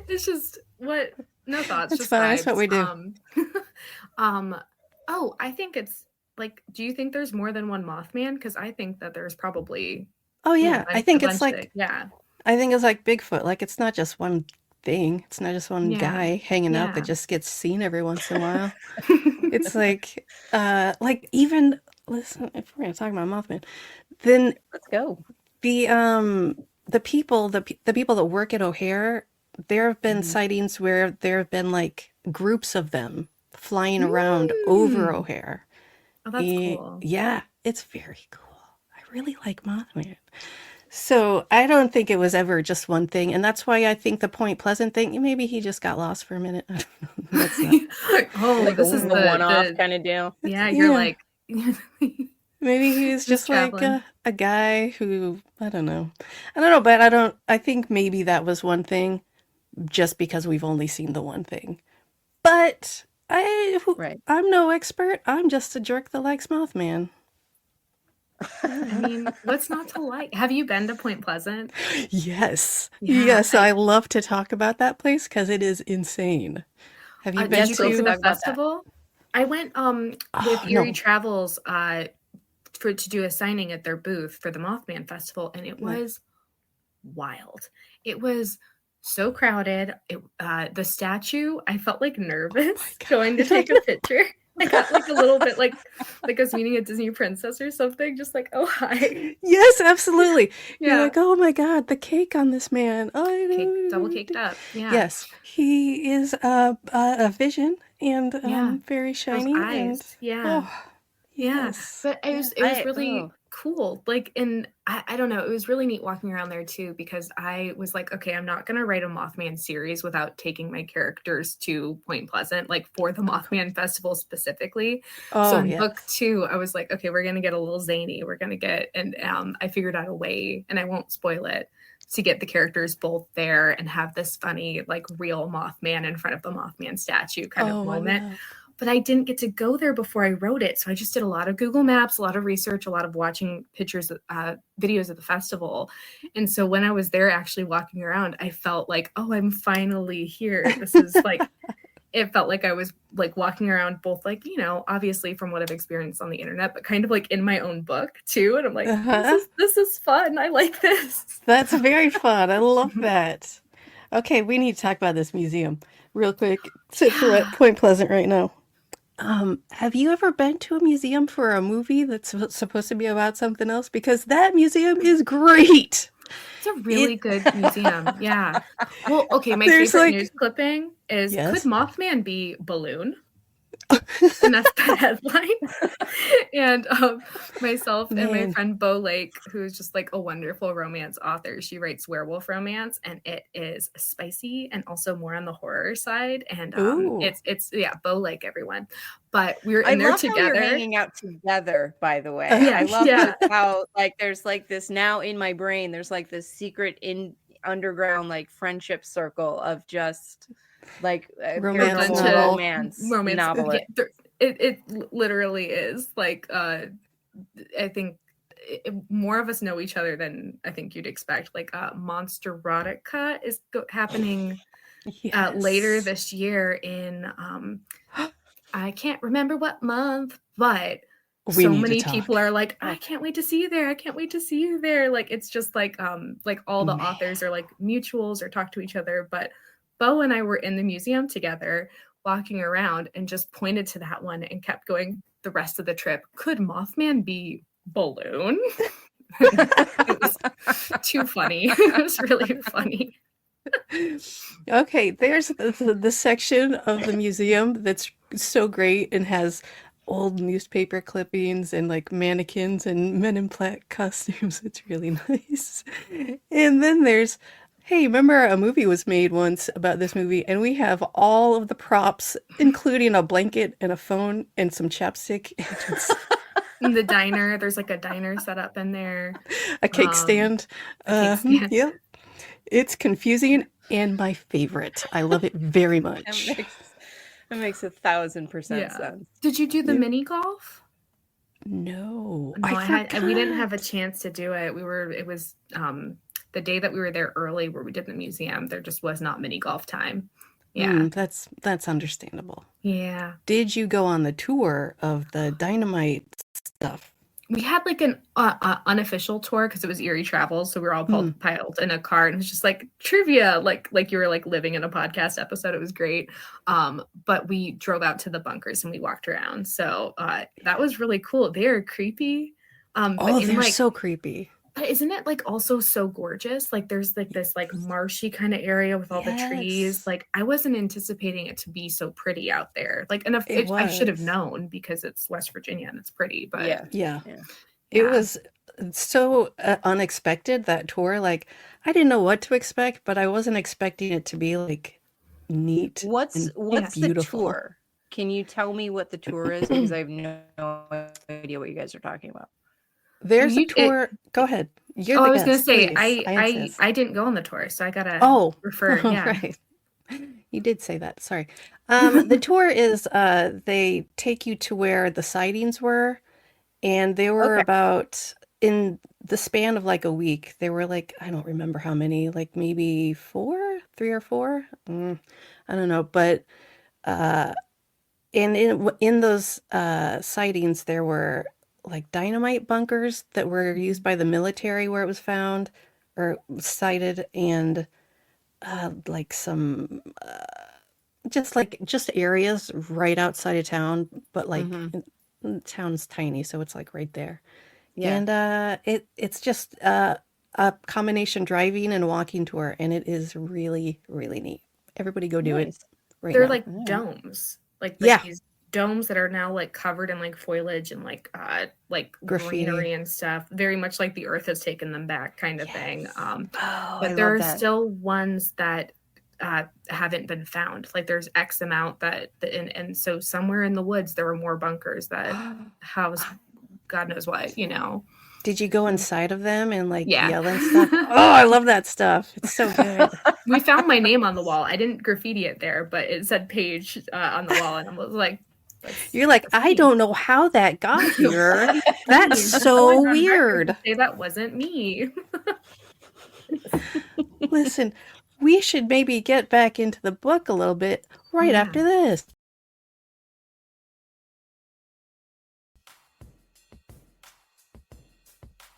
Speaker 1: it's just what no thoughts.
Speaker 2: That's
Speaker 1: just
Speaker 2: fine. That's what we do.
Speaker 1: Oh, I think it's like. Do you think there's more than one Mothman? Because I think that there's probably.
Speaker 2: Oh
Speaker 1: you know,
Speaker 2: yeah, I
Speaker 1: a
Speaker 2: think it's
Speaker 1: bunch
Speaker 2: like
Speaker 1: yeah.
Speaker 2: I think it's like Bigfoot. Like it's not just one thing. It's not just one
Speaker 1: Yeah.
Speaker 2: guy hanging out that
Speaker 1: Yeah.
Speaker 2: just gets seen every once in a while. It's like even listen, if we're gonna talk about Mothman, then
Speaker 3: Let's go.
Speaker 2: the people that work at O'Hare, there have been
Speaker 1: Mm-hmm.
Speaker 2: sightings where there have been like groups of them flying around over O'Hare.
Speaker 1: Oh, that's cool.
Speaker 2: Yeah, it's very cool. I really like Mothman. So I don't think it was ever just one thing, and that's why I think the Point Pleasant thing. Maybe he just got lost for a minute. That's not.
Speaker 1: Oh,
Speaker 3: Like
Speaker 1: this
Speaker 3: a
Speaker 1: is
Speaker 3: one-off
Speaker 1: the
Speaker 3: kind of deal.
Speaker 1: yeah. You're
Speaker 2: Yeah.
Speaker 1: like.
Speaker 2: Maybe he's just like
Speaker 1: traveling.
Speaker 2: a guy who I don't know, but I think maybe that was one thing, just because we've only seen the one thing. But
Speaker 3: Right.
Speaker 2: I'm no expert. I'm just a jerk that likes Mothman.
Speaker 1: I mean, what's not to like? Have you been to Point Pleasant?
Speaker 2: Yes,
Speaker 1: Yeah,
Speaker 2: yes, I love to talk about that place because it is insane. Have you been
Speaker 1: Did you go to
Speaker 2: to?
Speaker 1: the
Speaker 3: talk about that?
Speaker 1: festival? I went with
Speaker 2: Oh,
Speaker 1: Erie
Speaker 2: no.
Speaker 1: Travels to do a signing at their booth for the Mothman Festival, and it was wild. It was so crowded. The statue, I felt like nervous going to take a picture. I got like a little bit like I was meeting a Disney princess or something, just like, oh hi.
Speaker 2: Yes, absolutely. You're
Speaker 1: Yeah.
Speaker 2: like, oh my God, the cake on this man. Oh, I know.
Speaker 1: Double caked up. Yeah.
Speaker 2: Yes, he is a vision and
Speaker 1: Yeah.
Speaker 2: very
Speaker 1: Those
Speaker 2: shiny and
Speaker 1: eyes. Yeah.
Speaker 2: oh,
Speaker 1: Yeah.
Speaker 2: yes.
Speaker 1: But it was really cool. Like, and I don't know, it was really neat walking around there too, because I was like, okay, I'm not gonna write a Mothman series without taking my characters to Point Pleasant, like for the Mothman Festival specifically. So
Speaker 2: Oh,
Speaker 1: in
Speaker 2: yes.
Speaker 1: book 2, I was like, okay, we're gonna get a little zany. We're gonna get, and I figured out a way, and I won't spoil it, to get the characters both there and have this funny, like, real Mothman in front of the Mothman statue kind of moment. But I didn't get to go there before I wrote it. So I just did a lot of Google Maps, a lot of research, a lot of watching pictures, videos of the festival. And so when I was there actually walking around, I felt like, oh, I'm finally here. This is like, it felt like I was like walking around both, like, you know, obviously from what I've experienced on the internet, but kind of like in my own book too. And I'm like, this is fun. I like this.
Speaker 2: That's very fun. I love that. Okay, we need to talk about this museum real quick since we're at Point Pleasant right now. Have you ever been to a museum for a movie that's supposed to be about something else? Because that museum is great.
Speaker 1: It's a really good museum. Yeah. Well, okay. My
Speaker 2: There's
Speaker 1: favorite
Speaker 2: like-
Speaker 1: news clipping is,
Speaker 2: Yes?
Speaker 1: could Mothman be balloon? And that's the headline. And myself and my
Speaker 2: Man.
Speaker 1: friend Bo Lake, who's just like a wonderful romance author, she writes werewolf romance, and it is spicy and also more on the horror side. And
Speaker 2: Ooh.
Speaker 1: it's yeah, Bo Lake, everyone. But we were
Speaker 3: I
Speaker 1: in there
Speaker 3: love how you're
Speaker 1: together.
Speaker 3: hanging out together, by the way.
Speaker 1: Yeah,
Speaker 3: I love
Speaker 1: yeah.
Speaker 3: how like there's like this now in my brain, there's like this secret in underground like friendship circle of just like
Speaker 2: Romance
Speaker 3: paranormal
Speaker 2: novel.
Speaker 3: romance novelist.
Speaker 1: Yeah, it literally is like I think more of us know each other than I think you'd expect. Like Monster Erotica is happening later this year in I can't remember what month, but
Speaker 2: We
Speaker 1: so
Speaker 2: need to
Speaker 1: many
Speaker 2: talk.
Speaker 1: people are like, I can't wait to see you there. I can't wait to see you there. Like, it's just like all the authors are like mutuals or talk to each other. But Bo and I were in the museum together walking around and just pointed to that one and kept going the rest of the trip. Could Mothman be balloon? It was too funny. It was really funny.
Speaker 2: Okay, there's the section of the museum that's so great and has old newspaper clippings and like mannequins and Men in Black costumes. It's really nice. And then there's, hey, remember a movie was made once about this movie, and we have all of the props, including a blanket and a phone and some chapstick.
Speaker 1: In the diner, there's like a diner set up in there.
Speaker 2: A cake stand. Yep. It's confusing and my favorite. I love it very much.
Speaker 3: That makes 1,000% sense.
Speaker 1: Did you do the mini golf?
Speaker 2: No,
Speaker 1: we didn't have a chance to do it. It was the day that we were there early where we did the museum. There just was not mini golf time. Yeah.
Speaker 2: That's understandable.
Speaker 1: Yeah.
Speaker 2: Did you go on the tour of the dynamite stuff?
Speaker 1: We had like an unofficial tour because it was Erie Travel, so we were all piled in a car, and it was just like trivia, like you were like living in a podcast episode. It was great, but we drove out to the bunkers and we walked around, so that was really cool. They are creepy.
Speaker 2: They're so creepy.
Speaker 1: But isn't it like also so gorgeous? Like there's like this like marshy kind of area with all the trees. Like I wasn't anticipating it to be so pretty out there. Like, and I should have known because it's West Virginia and it's pretty. But
Speaker 2: it was so unexpected, that tour. Like I didn't know what to expect, but I wasn't expecting it to be like neat.
Speaker 3: What's the tour? Can you tell me what the tour is? Because I have no idea what you guys are talking about.
Speaker 2: There's a tour. Go ahead.
Speaker 1: I was going to say, I didn't go on the tour, so I got to refer. Yeah.
Speaker 2: Right. You did say that. Sorry. The tour is they take you to where the sightings were, and they were about, in the span of like a week, they were like, I don't remember how many, like maybe 3 or 4. I don't know. But and in those sightings, there were like dynamite bunkers that were used by the military where it was found or sighted, and like some just areas right outside of town, but like the town's tiny, so it's like right there. And it's just a combination driving and walking tour, and it is really, really neat. Everybody go do it right
Speaker 1: They're
Speaker 2: now.
Speaker 1: like domes, like
Speaker 2: yeah,
Speaker 1: these domes that are now like covered in like foliage and like
Speaker 2: Graffiti.
Speaker 1: greenery and stuff, very much like the earth has taken them back kind of thing. But
Speaker 3: I
Speaker 1: there
Speaker 3: love
Speaker 1: are
Speaker 3: that.
Speaker 1: still ones that haven't been found. Like there's X amount and so somewhere in the woods there were more bunkers that house God knows what, you know.
Speaker 2: Did you go inside of them and like
Speaker 1: Yeah.
Speaker 2: yell and stuff? Oh, I love that stuff. It's so good.
Speaker 1: We found my name on the wall. I didn't graffiti it there, but it said Paige on the wall, and I was like,
Speaker 2: You're like, I don't know how that got here. That's so weird.
Speaker 1: Say that wasn't me.
Speaker 2: Listen, we should maybe get back into the book a little bit right after this.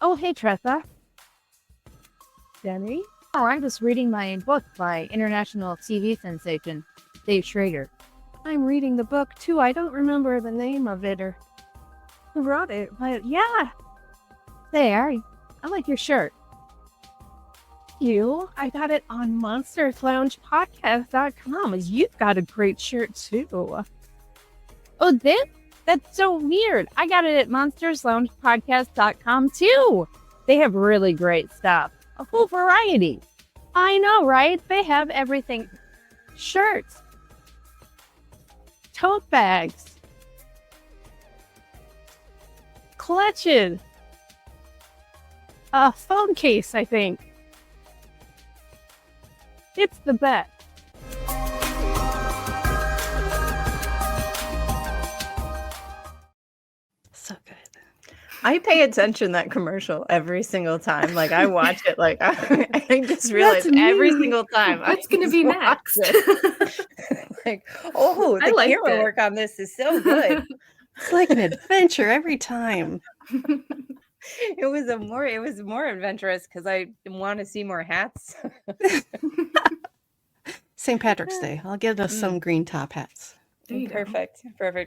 Speaker 5: Oh, hey, Tressa. Jeni? Oh, I'm just reading my book by international TV sensation, Dave Schrader. I'm reading the book, too. I don't remember the name of it or who wrote it, but yeah. There. I like your shirt. You? I got it on monstersloungepodcast.com. You've got a great shirt, too. Oh, that's so weird. I got it at monstersloungepodcast.com, too. They have really great stuff. A full variety. I know, right? They have everything. Shirts. Tote bags. Clutches. A phone case, I think. It's the best.
Speaker 2: So good.
Speaker 3: I pay attention to that commercial every single time. Like I watch it. Like I just realize every single time.
Speaker 1: What's going to be next?
Speaker 3: Like, oh, the camera work on this is so good.
Speaker 2: It's like an adventure every time.
Speaker 3: It was more adventurous because I want to see more hats.
Speaker 2: St. Patrick's Day. I'll get us some green top hats.
Speaker 3: Perfect.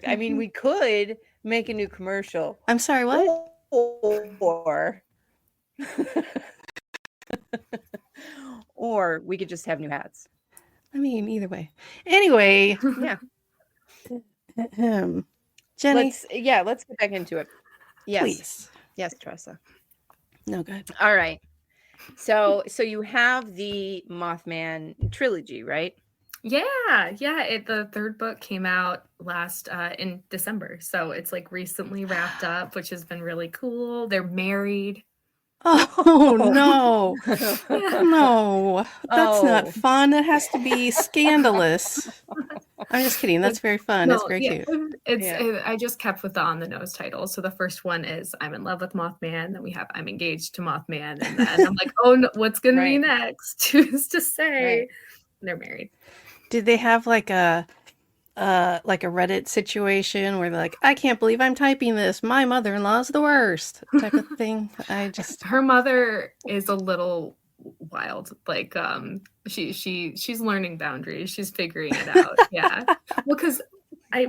Speaker 3: I mean, we could make a new commercial.
Speaker 2: I'm sorry, what?
Speaker 3: Or we could just have new hats.
Speaker 2: I mean, either way. Anyway.
Speaker 3: Yeah.
Speaker 2: Jeni.
Speaker 3: Let's get back into it. Yes.
Speaker 2: Please.
Speaker 3: Yes, Tressa.
Speaker 2: No good.
Speaker 3: All right. So you have the Mothman trilogy, right?
Speaker 1: Yeah. The third book came out last in December, so it's like recently wrapped up, which has been really cool. They're married.
Speaker 2: Oh no. No, that's not fun. It has to be scandalous. I'm just kidding. That's very fun. It's very cute.
Speaker 1: I just kept with the on the nose titles. So the first one is I'm in love with Mothman. Then we have I'm engaged to Mothman, and then I'm like, oh no, what's gonna be next? Who's to say?
Speaker 3: Right.
Speaker 1: They're married.
Speaker 2: Did they have like a Reddit situation where they're like, I can't believe I'm typing this. My mother-in-law's the worst type of thing?
Speaker 1: Her mother is a little wild. Like she's learning boundaries. She's figuring it out. Yeah. Well, because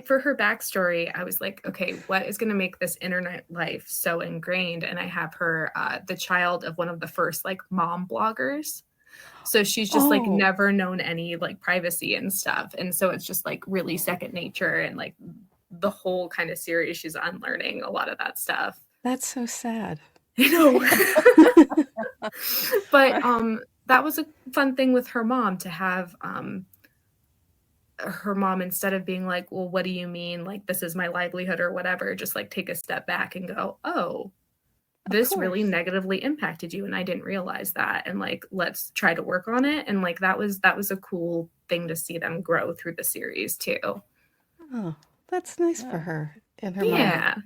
Speaker 1: for her backstory, I was like, okay, what is going to make this internet life so ingrained? And I have her the child of one of the first like mom bloggers. So she's just like never known any like privacy and stuff. And so it's just like really second nature, and like the whole kind of series, she's unlearning a lot of that stuff.
Speaker 2: That's so sad.
Speaker 1: You know. But that was a fun thing with her mom to have her mom, instead of being like, well, what do you mean? Like, this is my livelihood or whatever, just like take a step back and go, oh, this really negatively impacted you, and I didn't realize that, and like let's try to work on it. And like that was a cool thing to see them grow through the series too.
Speaker 2: Oh, that's nice for her and her
Speaker 1: mom.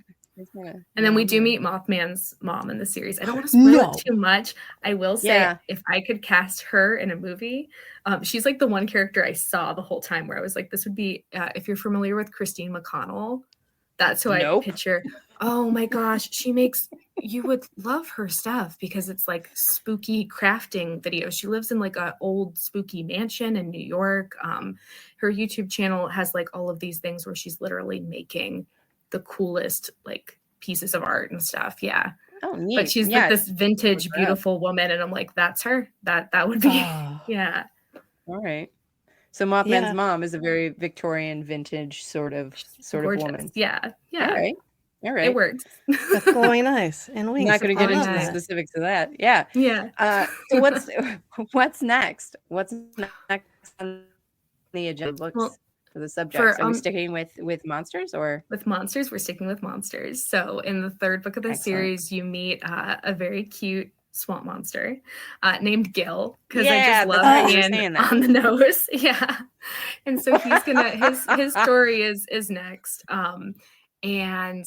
Speaker 1: And then we do meet Mothman's mom in the series. I don't want to spoil it too much. I will say if I could cast her in a movie, she's like the one character I saw the whole time where I was like, this would be if you're familiar with Christine McConnell, that's who I picture. Oh my gosh, you would love her stuff because it's like spooky crafting videos. She lives in like an old spooky mansion in New York. Her YouTube channel has like all of these things where she's literally making the coolest like pieces of art and stuff. Yeah.
Speaker 3: Oh, neat.
Speaker 1: But she's like this vintage, beautiful woman. And I'm like, that's her. That would be, yeah.
Speaker 3: All right. So Mothman's
Speaker 2: Yeah.
Speaker 3: mom is a very Victorian vintage sort of
Speaker 1: Gorgeous.
Speaker 3: woman.
Speaker 1: Yeah.
Speaker 3: All
Speaker 1: Yeah.
Speaker 3: right. All right.
Speaker 1: It works.
Speaker 2: That's glowing eyes and
Speaker 3: I'm
Speaker 2: wings.
Speaker 3: not going to
Speaker 2: I
Speaker 3: get into
Speaker 2: love
Speaker 3: the
Speaker 2: that.
Speaker 3: specifics of that. Yeah.
Speaker 1: Yeah.
Speaker 3: So what's next? What's next on the agenda books
Speaker 1: Well,
Speaker 3: for the subjects?
Speaker 1: for
Speaker 3: Are we sticking with monsters or?
Speaker 1: with monsters, we're sticking with monsters. So in the third book of the
Speaker 3: Excellent.
Speaker 1: series, you meet a very cute swamp monster named Gil, because I
Speaker 3: Yeah,
Speaker 1: just
Speaker 3: that's
Speaker 1: love
Speaker 3: how you were
Speaker 1: being
Speaker 3: saying that.
Speaker 1: on the nose. Yeah. And so he's gonna his story is next. And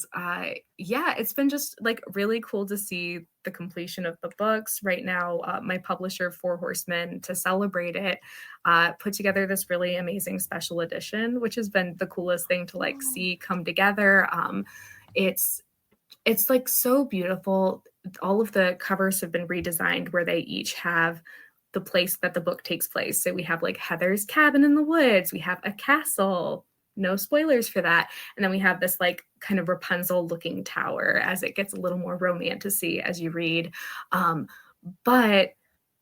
Speaker 1: yeah, it's been just like really cool to see the completion of the books. Right now, my publisher, Four Horsemen, to celebrate it, put together this really amazing special edition, which has been the coolest thing to like see come together. It's like so beautiful. All of the covers have been redesigned where they each have the place that the book takes place. So we have like Heather's cabin in the woods, we have a castle, no spoilers for that, and then we have this like kind of Rapunzel looking tower as it gets a little more romantic-y as you read. But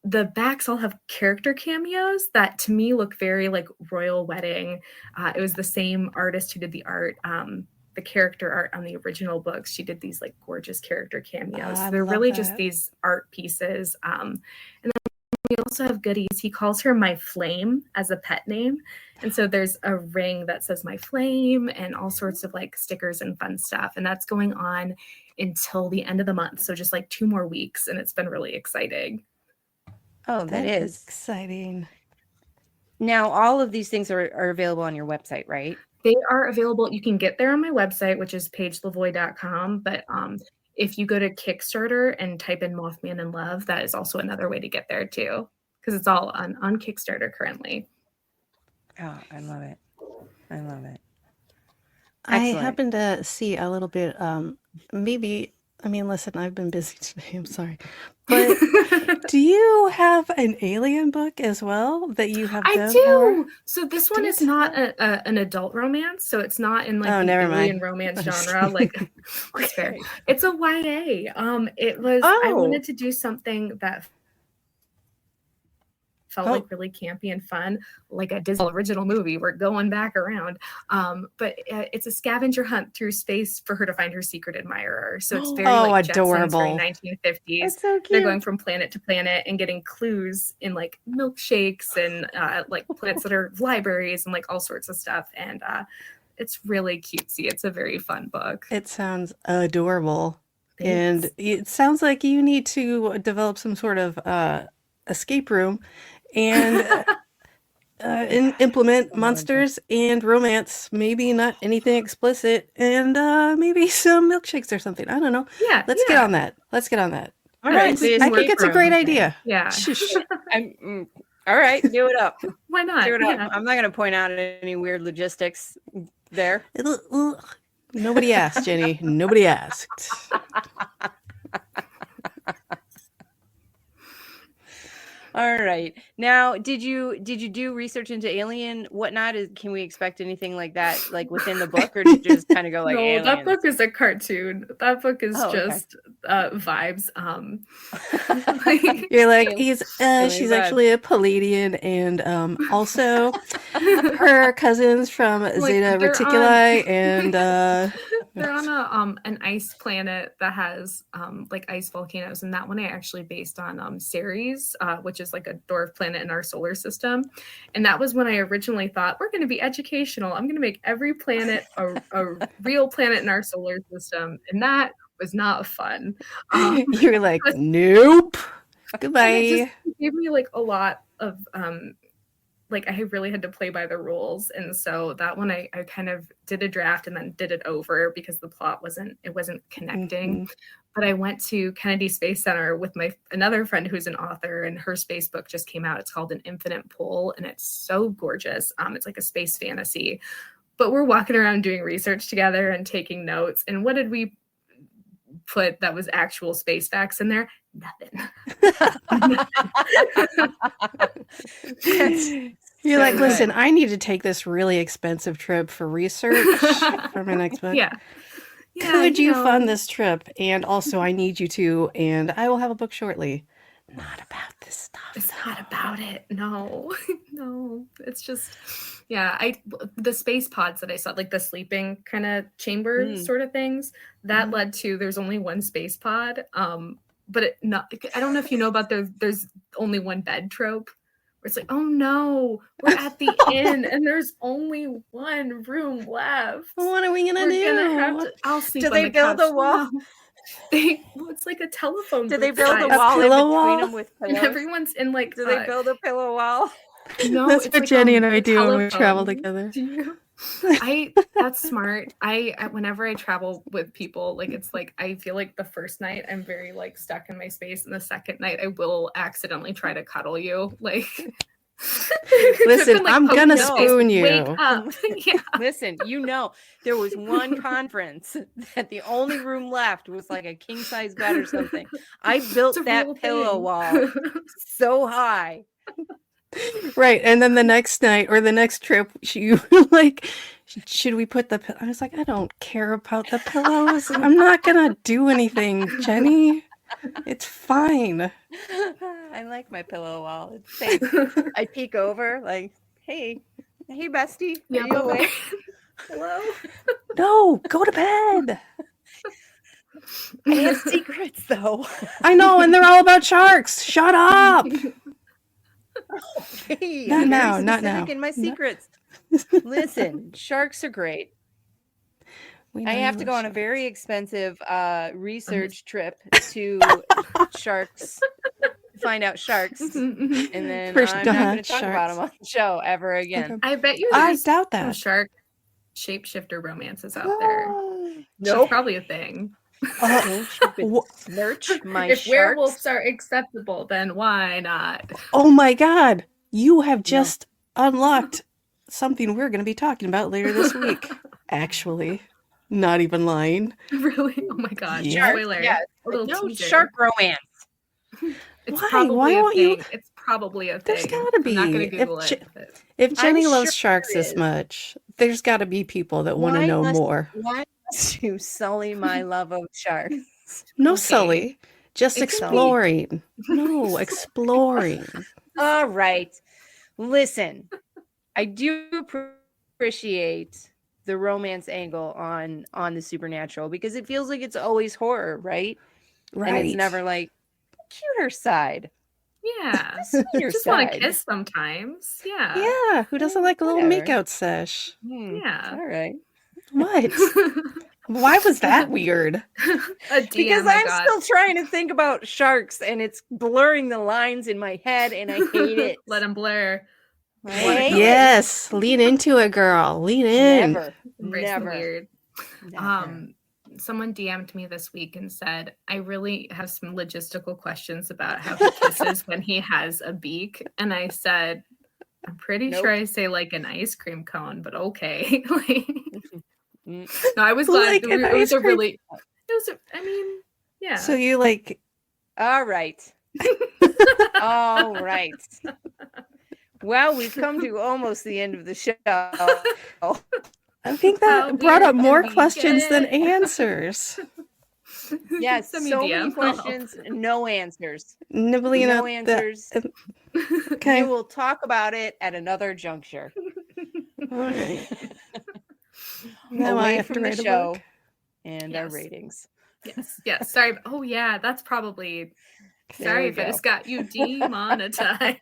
Speaker 1: the backs all have character cameos that to me look very like royal wedding. It was the same artist who did the art, the character art on the original books. She did these like gorgeous character cameos.
Speaker 2: I
Speaker 1: They're
Speaker 2: love
Speaker 1: really just
Speaker 2: that.
Speaker 1: these art pieces. And then we also have goodies. He calls her My Flame as a pet name. And so there's a ring that says My Flame and all sorts of like stickers and fun stuff. And that's going on until the end of the month. So just like 2 more weeks. And it's been really exciting.
Speaker 3: Oh,
Speaker 2: That is
Speaker 3: is
Speaker 2: exciting.
Speaker 3: Now all of these things are available on your website, right?
Speaker 1: They are available. You can get there on my website, which is paigelavoie.com. But if you go to Kickstarter and type in Mothman in Love, that is also another way to get there too, because it's all on Kickstarter currently.
Speaker 3: Oh, I love it. I love it.
Speaker 2: I
Speaker 3: Excellent.
Speaker 2: happened to see a little bit, maybe, I mean, listen, I've been busy today, I'm sorry. But do you have an alien book as well that you have
Speaker 1: I
Speaker 2: done?
Speaker 1: do. So this one
Speaker 2: Do
Speaker 1: is
Speaker 2: tell.
Speaker 1: not an adult romance. So it's not in like
Speaker 2: Oh,
Speaker 1: the
Speaker 2: never
Speaker 1: alien
Speaker 2: mind.
Speaker 1: romance genre. Like it's fair. It's a YA. It was.
Speaker 3: Oh.
Speaker 1: I wanted to do something that felt
Speaker 2: Oh.
Speaker 1: like really campy and fun, like a Disney original movie. We're going back around. But it's a scavenger hunt through space for her to find her secret admirer. So it's very
Speaker 2: Oh,
Speaker 1: like Jetsons,
Speaker 2: adorable.
Speaker 1: very 1950s.
Speaker 3: That's so cute.
Speaker 1: They're going from planet to planet and getting clues in like milkshakes and like planets that are libraries and like all sorts of stuff. And it's really cutesy. It's a very fun book.
Speaker 2: It sounds adorable.
Speaker 1: Thanks.
Speaker 2: And it sounds like you need to develop some sort of escape room and implement monsters and romance, maybe not anything explicit, and maybe some milkshakes or something. I don't know.
Speaker 1: Yeah.
Speaker 2: Let's get on that. Let's get on that.
Speaker 3: All right.
Speaker 1: I
Speaker 3: So
Speaker 1: think
Speaker 2: I
Speaker 1: Work
Speaker 2: think it's a
Speaker 1: room.
Speaker 2: great idea.
Speaker 1: Yeah.
Speaker 2: Shush.
Speaker 3: all right, do it up.
Speaker 1: Why not?
Speaker 3: Do it
Speaker 1: Yeah.
Speaker 3: up. I'm not going to point out any weird logistics there.
Speaker 2: Nobody asked, Jenny. Nobody asked.
Speaker 3: All right. Now, did you do research into alien whatnot? Can we expect anything like that, like within the book, or did you just kind of go like,
Speaker 1: No,
Speaker 3: aliens?
Speaker 1: that book is a cartoon. That book is
Speaker 3: Oh, okay.
Speaker 1: just vibes.
Speaker 2: You're like,
Speaker 3: Alien
Speaker 2: she's
Speaker 3: vibe.
Speaker 2: actually a Palladian, and also her cousins from Zeta
Speaker 1: they're
Speaker 2: Reticuli, and
Speaker 1: they're on an ice planet that has like ice volcanoes, and that one I actually based on Ceres, which is like a dwarf planet in our solar system. And that was when I originally thought, we're going to be educational. I'm going to make every planet a real planet in our solar system, and that was not fun.
Speaker 2: you're like, nope, goodbye.
Speaker 1: It just gave me like a lot of like I really had to play by the rules. And so that one I kind of did a draft and then did it over because the plot wasn't connecting.
Speaker 2: Mhm.
Speaker 1: But I went to Kennedy Space Center with another friend who's an author, and her space book just came out. It's called An Infinite Pool, and it's so gorgeous. It's like a space fantasy. But we're walking around doing research together and taking notes. And what did we put that was actual space facts in there? Nothing.
Speaker 2: You're
Speaker 3: So
Speaker 2: like,
Speaker 3: good.
Speaker 2: listen, I need to take this really expensive trip for research for my next book.
Speaker 1: Yeah. Yeah,
Speaker 2: Could you
Speaker 1: know,
Speaker 2: fund this trip? And also, I need you to, and I will have a book shortly. not about this stuff.
Speaker 1: It's not about it. No, no. It's just, yeah. The space pods that I saw, like the sleeping kind of chamber sort of things, that led to there's only one space pod. But I don't know if you know about there's only one bed trope. Where it's like, oh no, we're at the inn and there's only one room left.
Speaker 2: What are we gonna do?
Speaker 1: I'll sleep.
Speaker 3: Do
Speaker 1: on
Speaker 3: they
Speaker 1: the
Speaker 3: build
Speaker 1: couch.
Speaker 3: a wall?
Speaker 1: It's like a telephone.
Speaker 3: Do they
Speaker 1: booth
Speaker 3: build a
Speaker 1: size.
Speaker 3: wall in
Speaker 2: pillow
Speaker 3: between
Speaker 2: wall?
Speaker 3: them with
Speaker 1: And
Speaker 3: pillows?
Speaker 1: everyone's in like.
Speaker 3: Do they build a pillow wall?
Speaker 1: No,
Speaker 2: That's
Speaker 1: it's
Speaker 2: what
Speaker 1: like,
Speaker 2: Jeni and I
Speaker 1: a
Speaker 2: do when we travel
Speaker 1: telephone.
Speaker 2: together.
Speaker 1: That's smart. Whenever I travel with people, like it's like I feel like the first night I'm very like stuck in my space, and the second night I will accidentally try to cuddle you. Like
Speaker 2: Listen, I'm
Speaker 1: poke
Speaker 2: gonna
Speaker 1: in the face,
Speaker 2: spoon you.
Speaker 1: Wake up. Yeah.
Speaker 3: Listen, there was one conference that the only room left was like a king size bed or something. I built
Speaker 1: It's a
Speaker 3: that
Speaker 1: real
Speaker 3: pillow
Speaker 1: thing.
Speaker 3: wall so high.
Speaker 2: Right, and then the next night or the next trip, you were like, should we put the? I was like, I don't care about the pillows. I'm not gonna do anything, Jeni. It's fine.
Speaker 3: I like my pillow wall. It's safe. I peek over, like, hey, bestie,
Speaker 1: Yeah,
Speaker 3: are you awake?
Speaker 1: Hello.
Speaker 2: No, go to bed.
Speaker 3: I have secrets, though.
Speaker 2: I know, and they're all about sharks. Shut up.
Speaker 3: Hey,
Speaker 2: Not
Speaker 3: I'm
Speaker 2: now,
Speaker 3: very
Speaker 2: not
Speaker 3: specific
Speaker 2: now.
Speaker 3: in my secrets. Listen, sharks are great.
Speaker 2: We know
Speaker 3: I
Speaker 2: you
Speaker 3: have to
Speaker 2: love
Speaker 3: go on a
Speaker 2: sharks.
Speaker 3: very expensive research trip to sharks, to find out sharks, and then
Speaker 2: First
Speaker 3: I'm not going to
Speaker 2: sharks.
Speaker 3: talk about them on the show ever again.
Speaker 1: I bet you
Speaker 2: I
Speaker 1: there's
Speaker 2: doubt
Speaker 1: some
Speaker 2: that.
Speaker 1: shark shapeshifter romances out there.
Speaker 3: Nope.
Speaker 1: It's probably a thing.
Speaker 3: Don't you besmirch my
Speaker 1: If
Speaker 3: sharks.
Speaker 1: werewolves are acceptable, then why not?
Speaker 2: Oh my God, you have just unlocked something we're going to be talking about later this week. Actually, not even lying.
Speaker 1: Really? Oh my god.
Speaker 2: Yeah.
Speaker 1: Spoiler.
Speaker 3: Yeah,
Speaker 1: A little
Speaker 3: no
Speaker 1: teaser.
Speaker 3: shark romance.
Speaker 1: It's
Speaker 2: Why?
Speaker 1: probably
Speaker 2: Why
Speaker 1: a
Speaker 2: won't
Speaker 1: thing.
Speaker 2: you-
Speaker 1: It's probably a thing.
Speaker 2: There's gotta
Speaker 1: I'm not
Speaker 2: be.
Speaker 1: gonna
Speaker 2: If
Speaker 1: Google
Speaker 2: Je-
Speaker 1: it. but-
Speaker 2: If Jeni
Speaker 3: I'm
Speaker 2: loves
Speaker 3: sure
Speaker 2: sharks
Speaker 3: there
Speaker 2: this
Speaker 3: is.
Speaker 2: much, there's got to be people that want to
Speaker 3: Why
Speaker 2: know
Speaker 3: must-
Speaker 2: more.
Speaker 3: Why must you sully my love of sharks?
Speaker 2: No,
Speaker 1: Okay.
Speaker 2: Sully. Just
Speaker 1: It can be.
Speaker 2: exploring. No, exploring.
Speaker 3: All right. Listen, I do appreciate the romance angle on the supernatural because it feels like it's always horror, right?
Speaker 2: Right.
Speaker 3: And it's never like cuter side.
Speaker 1: Yeah.
Speaker 3: Sweeter
Speaker 1: Just want to
Speaker 3: side.
Speaker 1: kiss sometimes. Yeah.
Speaker 2: Yeah, who doesn't like a little
Speaker 3: Whatever.
Speaker 2: makeout sesh?
Speaker 1: Yeah.
Speaker 3: All right.
Speaker 2: What? Why was that weird?
Speaker 1: A DM
Speaker 3: Because
Speaker 1: I
Speaker 3: I'm
Speaker 1: got.
Speaker 3: still trying to think about sharks and it's blurring the lines in my head and I hate it.
Speaker 1: Let them blur.
Speaker 3: I hate it.
Speaker 2: Yes, lean into it, girl. Lean in.
Speaker 3: Never.
Speaker 1: Embrace the
Speaker 3: Never.
Speaker 1: weird.
Speaker 3: Never.
Speaker 1: Someone DM'd me this week and said, I really have some logistical questions about how he kisses when he has a beak. And I said, I'm pretty
Speaker 3: Nope.
Speaker 1: sure I say like an ice cream cone, but okay. Like,
Speaker 3: Mm.
Speaker 1: no, I was glad.
Speaker 2: Like an ice cream-
Speaker 1: I mean, yeah.
Speaker 2: So you like
Speaker 3: All right. All right. Well, we've come to almost the end of the show.
Speaker 2: I think
Speaker 1: How
Speaker 2: that brought
Speaker 1: weird
Speaker 2: up more
Speaker 1: can we
Speaker 2: questions than
Speaker 1: get?
Speaker 2: answers.
Speaker 3: Yes,
Speaker 1: Send me
Speaker 3: so
Speaker 1: a
Speaker 3: many
Speaker 1: DM. I'll help.
Speaker 3: questions, no answers.
Speaker 2: Nibbling
Speaker 3: No
Speaker 2: up
Speaker 3: answers.
Speaker 2: Okay.
Speaker 3: You will talk about it at another juncture.
Speaker 2: All right. Now I
Speaker 3: Away
Speaker 2: have to
Speaker 3: from the
Speaker 2: write a
Speaker 3: show
Speaker 2: book.
Speaker 3: and our
Speaker 1: Yes.
Speaker 3: ratings.
Speaker 1: Yes. Sorry. Oh yeah, that's probably.
Speaker 3: There
Speaker 1: Sorry
Speaker 3: we
Speaker 1: if I
Speaker 3: go.
Speaker 1: just got you demonetized.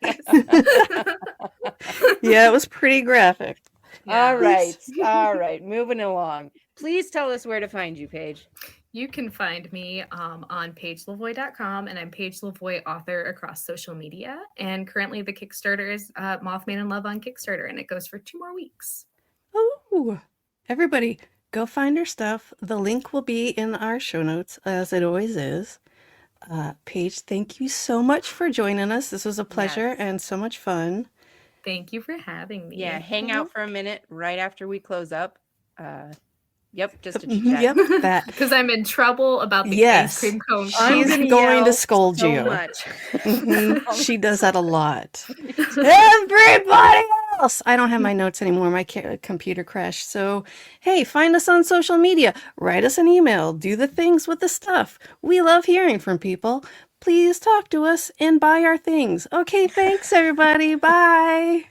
Speaker 2: Yeah, it was pretty graphic.
Speaker 3: All right. All right. Moving along. Please tell us where to find you, Paige.
Speaker 1: You can find me on pagelavoie.com, and I'm Paige Lavoie, author across social media. And currently the Kickstarter is Mothman in Love on Kickstarter, and it goes for 2 more weeks.
Speaker 2: Oh, everybody, go find her stuff. The link will be in our show notes, as it always is. Paige, thank you so much for joining us. This was a pleasure
Speaker 3: Yes.
Speaker 2: and so much fun.
Speaker 1: Thank you for having me.
Speaker 3: Yeah, hang out for a minute right after we close up. Yep, just a
Speaker 2: Mhm,
Speaker 3: chat.
Speaker 2: yep, that.
Speaker 1: Because I'm in trouble about the
Speaker 2: Yes.
Speaker 1: ice cream cone.
Speaker 2: She's
Speaker 3: I'm
Speaker 1: cone.
Speaker 3: gonna
Speaker 2: going to
Speaker 3: yell
Speaker 2: scold
Speaker 3: so
Speaker 2: you.
Speaker 3: much.
Speaker 2: Mhm, She does that a lot. Everybody else! I don't have my notes anymore. My computer crashed. So, hey, find us on social media. Write us an email. Do the things with the stuff. We love hearing from people. please talk to us and buy our things. Okay, thanks everybody. Bye.